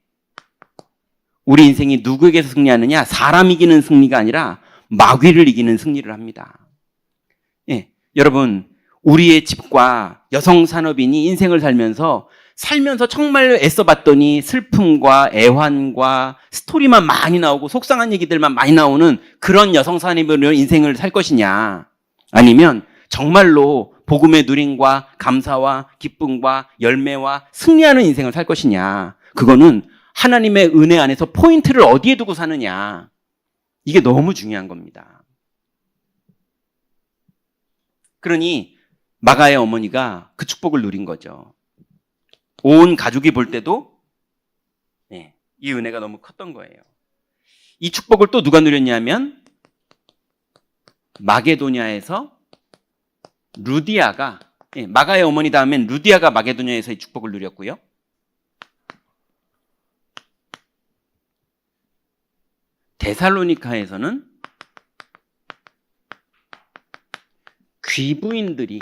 우리 인생이 누구에게서 승리하느냐? 사람 이기는 승리가 아니라 마귀를 이기는 승리를 합니다. 여러분 우리의 집과 여성 산업인이 인생을 살면서 정말 애써봤더니 슬픔과 애환과 스토리만 많이 나오고 속상한 얘기들만 많이 나오는 그런 여성 산업인으로 인생을 살 것이냐? 아니면 정말로 복음의 누림과 감사와 기쁨과 열매와 승리하는 인생을 살 것이냐? 그거는 하나님의 은혜 안에서 포인트를 어디에 두고 사느냐? 이게 너무 중요한 겁니다. 그러니 마가의 어머니가 그 축복을 누린 거죠. 온 가족이 볼 때도 이 은혜가 너무 컸던 거예요. 이 축복을 또 누가 누렸냐면 마게도냐에서 루디아가 마가의 어머니 다음엔 루디아가 마게도냐에서 이 축복을 누렸고요. 데살로니카에서는 귀부인들이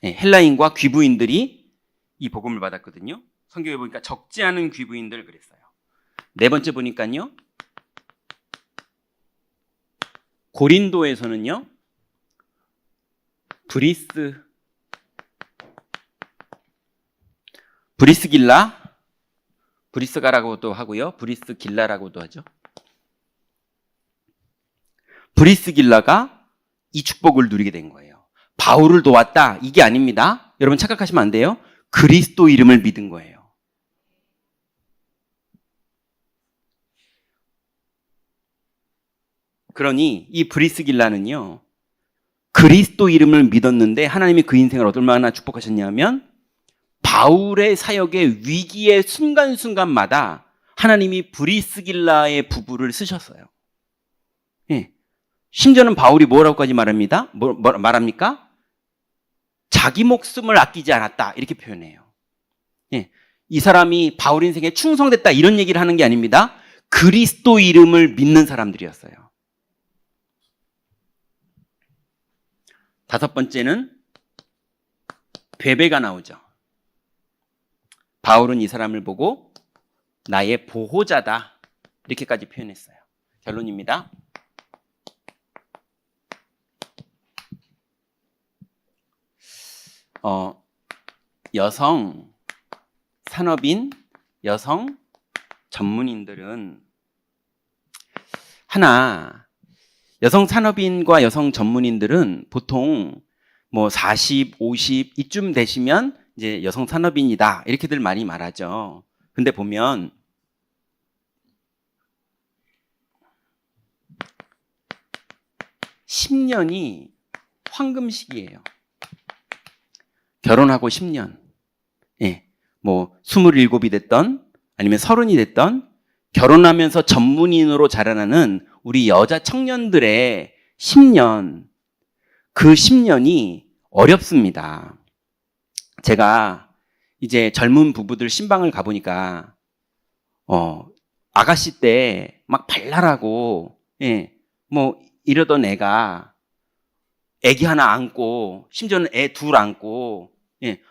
헬라인과 귀부인들이 이 복음을 받았거든요. 성경에 보니까 적지 않은 귀부인들 그랬어요. 네 번째 보니까요. 고린도에서는요. 브리스가라고도 하고요. 브리스길라라고도 하죠. 브리스길라가 이 축복을 누리게 된 거예요. 바울을 도왔다 이게 아닙니다. 여러분 착각하시면 안 돼요. 그리스도 이름을 믿은 거예요. 그러니 이 브리스길라는요. 그리스도 이름을 믿었는데 하나님이 그 인생을 얼마나 축복하셨냐면 바울의 사역의 위기의 순간순간마다 하나님이 브리스길라의 부부를 쓰셨어요. 심지어는 바울이 뭐라고까지 말합니다. 말합니까? 자기 목숨을 아끼지 않았다 이렇게 표현해요. 이 사람이 바울 인생에 충성됐다 이런 얘기를 하는 게 아닙니다. 그리스도 이름을 믿는 사람들이었어요. 다섯 번째는 베베가 나오죠. 바울은 이 사람을 보고 나의 보호자다 이렇게까지 표현했어요. 결론입니다. 여성 산업인, 여성 전문인들은 여성 산업인과 여성 전문인들은 보통 40, 50 이쯤 되시면 이제 여성 산업인이다 이렇게들 많이 말하죠. 근데 보면 (10년이) 황금 시기예요. 결혼하고 10년. 27이 됐던 아니면 30이 됐던 결혼하면서 전문인으로 자라나는 우리 여자 청년들의 10년, 그 10년이 어렵습니다. 제가 이제 젊은 부부들 신방을 가보니까, 아가씨 때 막 발랄하고, 뭐 이러던 애가 애기 하나 안고, 심지어는 애 둘 안고,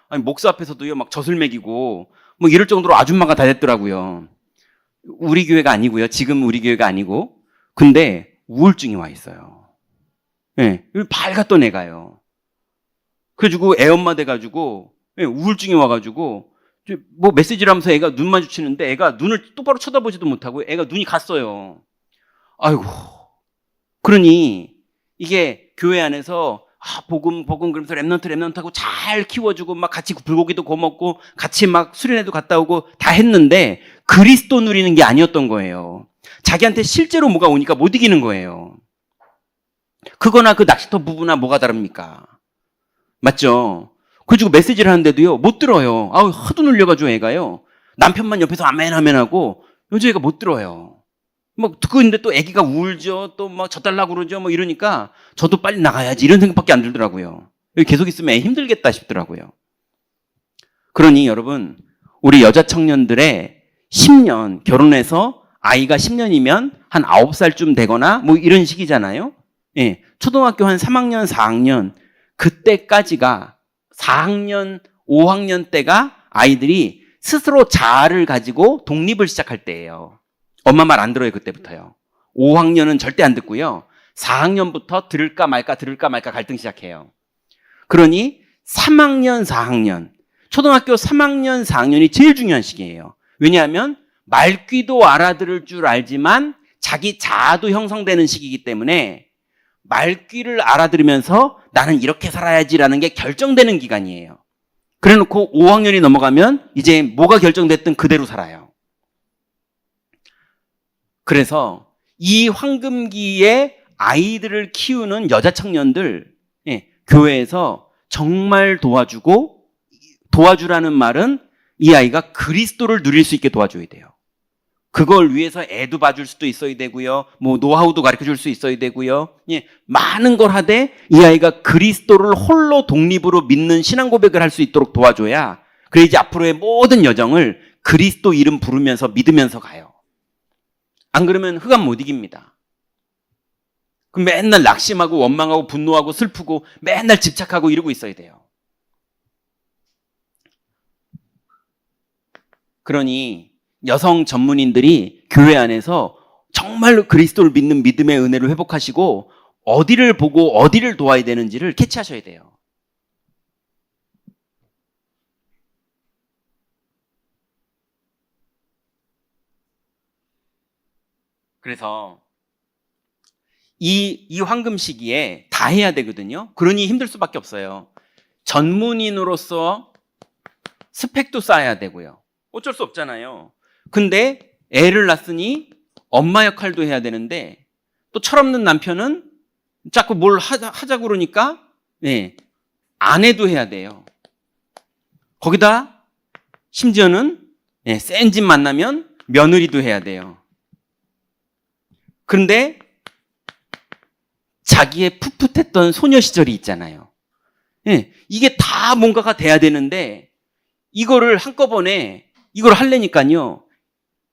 아니, 목사 앞에서도요, 막 젖을 먹이고, 뭐 이럴 정도로 아줌마가 다 됐더라고요. 우리 교회가 아니고요. 지금 우리 교회가 아니고. 근데 우울증이 와 있어요. 밝았던 애가요. 그래가지고 애 엄마 돼가지고, 우울증이 와가지고, 뭐 메시지를 하면서 애가 눈 마주치는데 애가 눈을 똑바로 쳐다보지도 못하고 애가 눈이 갔어요. 아이고. 그러니 이게 교회 안에서 복음 그러면서 랩넌트 하고 잘 키워주고 막 같이 불고기도 구워 먹고 같이 막 수련회도 갔다 오고 다 했는데 그리스도 누리는 게 아니었던 거예요. 자기한테 실제로 뭐가 오니까 못 이기는 거예요. 그거나 그 낚시터 부부나 뭐가 다릅니까? 맞죠? 그래가지고 메시지를 하는데도요 못 들어요. 하도 눌려가지고 애가요. 남편만 옆에서 아멘 하고 여자애가 못 들어요. 막 듣고 있는데 또 애기가 울죠. 또 막 져달라고 그러죠. 뭐 이러니까 저도 빨리 나가야지 이런 생각밖에 안 들더라고요. 여기 계속 있으면 애 힘들겠다 싶더라고요. 그러니 여러분, 우리 여자 청년들의 10년, 결혼해서 아이가 10년이면 한 9살쯤 되거나 뭐 이런 시기잖아요. 초등학교 한 3학년, 4학년, 그때까지가 4학년, 5학년 때가 아이들이 스스로 자아를 가지고 독립을 시작할 때예요. 엄마 말 안 들어요, 그때부터요. 5학년은 절대 안 듣고요. 4학년부터 들을까 말까 갈등 시작해요. 그러니 3학년, 4학년, 초등학교 3학년, 4학년이 제일 중요한 시기예요. 왜냐하면 말귀도 알아들을 줄 알지만 자기 자아도 형성되는 시기이기 때문에 말귀를 알아들으면서 나는 이렇게 살아야지라는 게 결정되는 기간이에요. 그래 놓고 5학년이 넘어가면 이제 뭐가 결정됐든 그대로 살아요. 그래서 이 황금기에 아이들을 키우는 여자 청년들, 교회에서 정말 도와주라는 말은 이 아이가 그리스도를 누릴 수 있게 도와줘야 돼요. 그걸 위해서 애도 봐줄 수도 있어야 되고요. 뭐 노하우도 가르쳐줄 수 있어야 되고요. 많은 걸 하되 이 아이가 그리스도를 홀로 독립으로 믿는 신앙 고백을 할 수 있도록 도와줘야 그래야지 앞으로의 모든 여정을 그리스도 이름 부르면서 믿으면서 가요. 안 그러면 흑암 못 이깁니다. 그럼 맨날 낙심하고 원망하고 분노하고 슬프고 맨날 집착하고 이러고 있어야 돼요. 그러니 여성 전문인들이 교회 안에서 정말로 그리스도를 믿는 믿음의 은혜를 회복하시고 어디를 보고 어디를 도와야 되는지를 캐치하셔야 돼요. 그래서 이 황금 시기에 다 해야 되거든요. 그러니 힘들 수밖에 없어요. 전문인으로서 스펙도 쌓아야 되고요. 어쩔 수 없잖아요. 근데 애를 낳았으니 엄마 역할도 해야 되는데 또 철없는 남편은 자꾸 뭘 하자고 그러니까 아내도 해야 돼요. 거기다 심지어는 센 집 만나면 며느리도 해야 돼요. 그런데 자기의 풋풋했던 소녀 시절이 있잖아요. 이게 다 뭔가가 돼야 되는데 이거를 한꺼번에 이걸 하려니까요.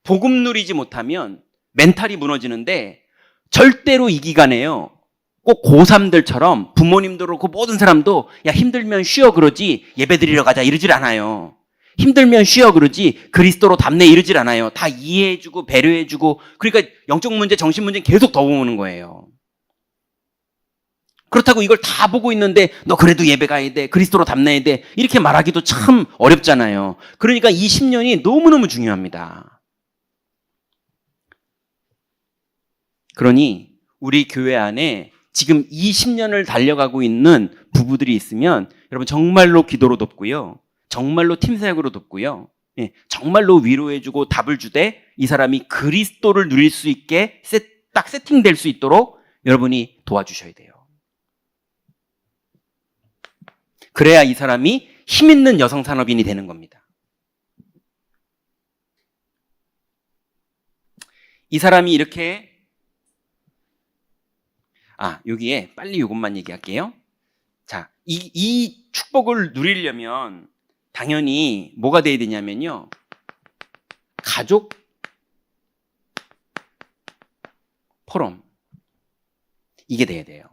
복음 누리지 못하면 멘탈이 무너지는데 절대로 이 기간에요. 꼭 고3들처럼 부모님도 그렇고 모든 사람도 야 힘들면 쉬어 그러지 예배 드리러 가자 이러질 않아요. 힘들면 쉬어 그러지 그리스도로 답네 이러질 않아요. 다 이해해주고 배려해주고 그러니까 영적 문제 정신 문제는 계속 더 오는 거예요. 그렇다고 이걸 다 보고 있는데 너 그래도 예배 가야 돼 그리스도로 답내야 돼 이렇게 말하기도 참 어렵잖아요. 그러니까 이 10년이 너무너무 중요합니다. 그러니 우리 교회 안에 지금 이 10년을 달려가고 있는 부부들이 있으면 여러분 정말로 기도로 돕고요. 정말로 팀사역으로 돕고요. 정말로 위로해주고 답을 주되 이 사람이 그리스도를 누릴 수 있게 딱 세팅될 수 있도록 여러분이 도와주셔야 돼요. 그래야 이 사람이 힘 있는 여성 산업인이 되는 겁니다. 이 사람이 이렇게 여기에 빨리 이것만 얘기할게요. 자, 이 축복을 누리려면 당연히 뭐가 돼야 되냐면요. 가족 포럼. 이게 돼야 돼요.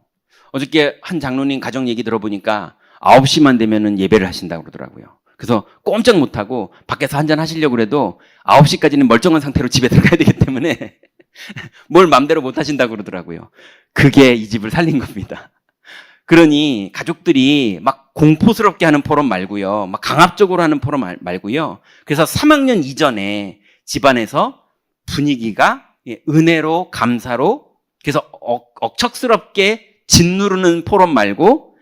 어저께 한 장로님 가정 얘기 들어보니까 9시만 되면은 예배를 하신다고 그러더라고요. 그래서 꼼짝 못하고 밖에서 한잔 하시려고 그래도 9시까지는 멀쩡한 상태로 집에 들어가야 되기 때문에 뭘 맘대로 못 하신다고 그러더라고요. 그게 이 집을 살린 겁니다. 그러니 가족들이 막 공포스럽게 하는 포럼 말고요. 막 강압적으로 하는 포럼 말고요. 그래서 3학년 이전에 집안에서 분위기가 은혜로 감사로 그래서 억척스럽게 짓누르는 포럼 말고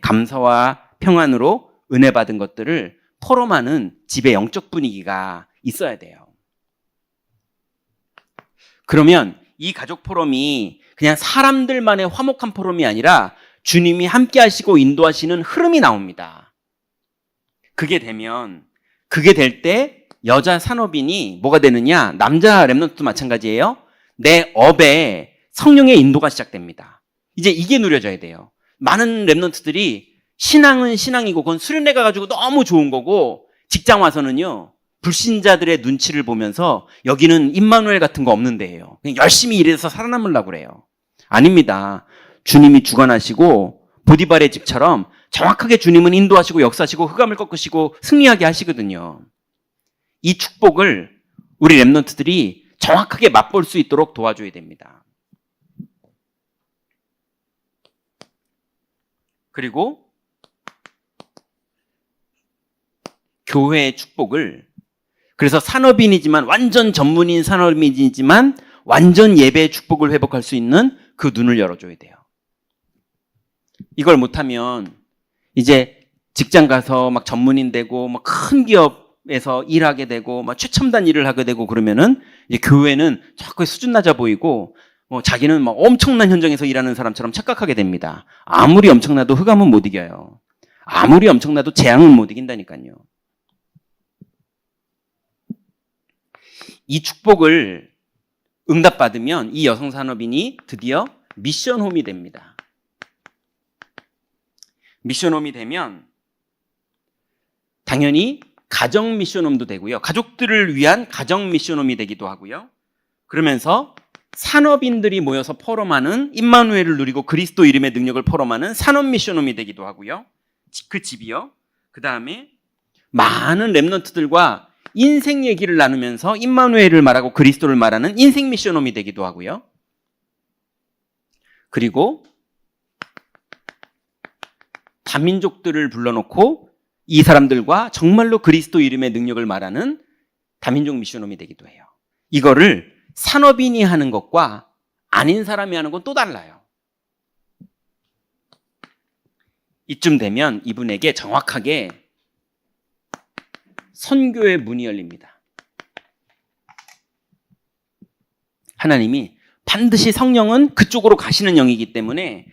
감사와 평안으로 은혜 받은 것들을 포럼하는 집의 영적 분위기가 있어야 돼요. 그러면 이 가족 포럼이 그냥 사람들만의 화목한 포럼이 아니라 주님이 함께 하시고 인도하시는 흐름이 나옵니다. 그게 될 때 여자 산업인이 뭐가 되느냐? 남자 랩넌트도 마찬가지예요. 내 업에 성령의 인도가 시작됩니다. 이제 이게 누려져야 돼요. 많은 랩넌트들이 신앙은 신앙이고 그건 수련회 가가지고 너무 좋은 거고 직장 와서는요. 불신자들의 눈치를 보면서 여기는 임마누엘 같은 거 없는 데예요. 그냥 열심히 일해서 살아남으려고 그래요. 아닙니다. 주님이 주관하시고 보디발의 집처럼 정확하게 주님은 인도하시고 역사하시고 흑암을 꺾으시고 승리하게 하시거든요. 이 축복을 우리 랩넌트들이 정확하게 맛볼 수 있도록 도와줘야 됩니다. 그리고 교회의 축복을 그래서 산업인이지만 완전 전문인 산업인이지만 완전 예배의 축복을 회복할 수 있는 그 눈을 열어줘야 돼요. 이걸 못하면 이제 직장 가서 막 전문인 되고 막 큰 기업에서 일하게 되고 막 최첨단 일을 하게 되고 그러면은 이제 교회는 자꾸 수준 낮아 보이고 자기는 막 엄청난 현장에서 일하는 사람처럼 착각하게 됩니다. 아무리 엄청나도 흑암은 못 이겨요. 아무리 엄청나도 재앙은 못 이긴다니까요. 이 축복을 응답받으면 이 여성 산업인이 드디어 미션홈이 됩니다. 미션홈이 되면 당연히 가정 미션홈도 되고요. 가족들을 위한 가정 미션홈이 되기도 하고요. 그러면서 산업인들이 모여서 포럼하는 임마누엘을 누리고 그리스도 이름의 능력을 포럼하는 산업 미션홈이 되기도 하고요. 그 집이요. 그 다음에 많은 랩넌트들과 인생 얘기를 나누면서 임마누엘을 말하고 그리스도를 말하는 인생 미션홈이 되기도 하고요. 그리고 다민족들을 불러놓고 이 사람들과 정말로 그리스도 이름의 능력을 말하는 다민족 미션홈이 되기도 해요. 이거를 산업인이 하는 것과 아닌 사람이 하는 건 또 달라요. 이쯤 되면 이분에게 정확하게 선교의 문이 열립니다. 하나님이 반드시 성령은 그쪽으로 가시는 영이기 때문에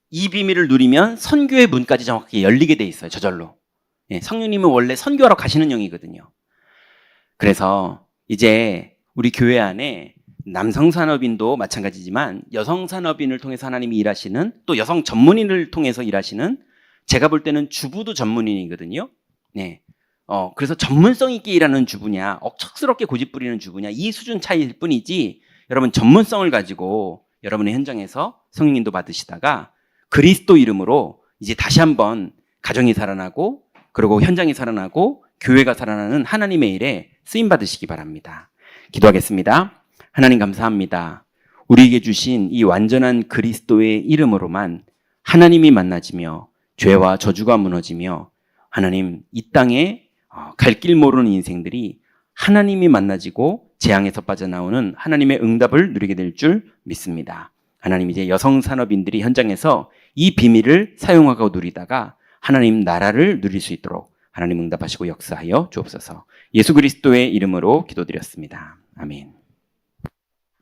이 비밀을 누리면 선교의 문까지 정확하게 열리게 돼 있어요. 저절로. 성령님은 원래 선교하러 가시는 영이거든요. 그래서 이제 우리 교회 안에 남성 산업인도 마찬가지지만 여성 산업인을 통해서 하나님이 일하시는 또 여성 전문인을 통해서 일하시는 제가 볼 때는 주부도 전문인이거든요. 네. 그래서 전문성 있게 일하는 주부냐, 억척스럽게 고집 부리는 주부냐, 이 수준 차이일 뿐이지, 여러분 전문성을 가지고 여러분의 현장에서 성령인도 받으시다가 그리스도 이름으로 이제 다시 한번 가정이 살아나고, 그리고 현장이 살아나고, 교회가 살아나는 하나님의 일에 쓰임 받으시기 바랍니다. 기도하겠습니다. 하나님 감사합니다. 우리에게 주신 이 완전한 그리스도의 이름으로만 하나님이 만나지며 죄와 저주가 무너지며 하나님 이 땅에 갈 길 모르는 인생들이 하나님이 만나지고 재앙에서 빠져나오는 하나님의 응답을 누리게 될 줄 믿습니다. 하나님 이제 여성 산업인들이 현장에서 이 비밀을 사용하고 누리다가 하나님 나라를 누릴 수 있도록 하나님 응답하시고 역사하여 주옵소서. 예수 그리스도의 이름으로 기도드렸습니다. 아멘.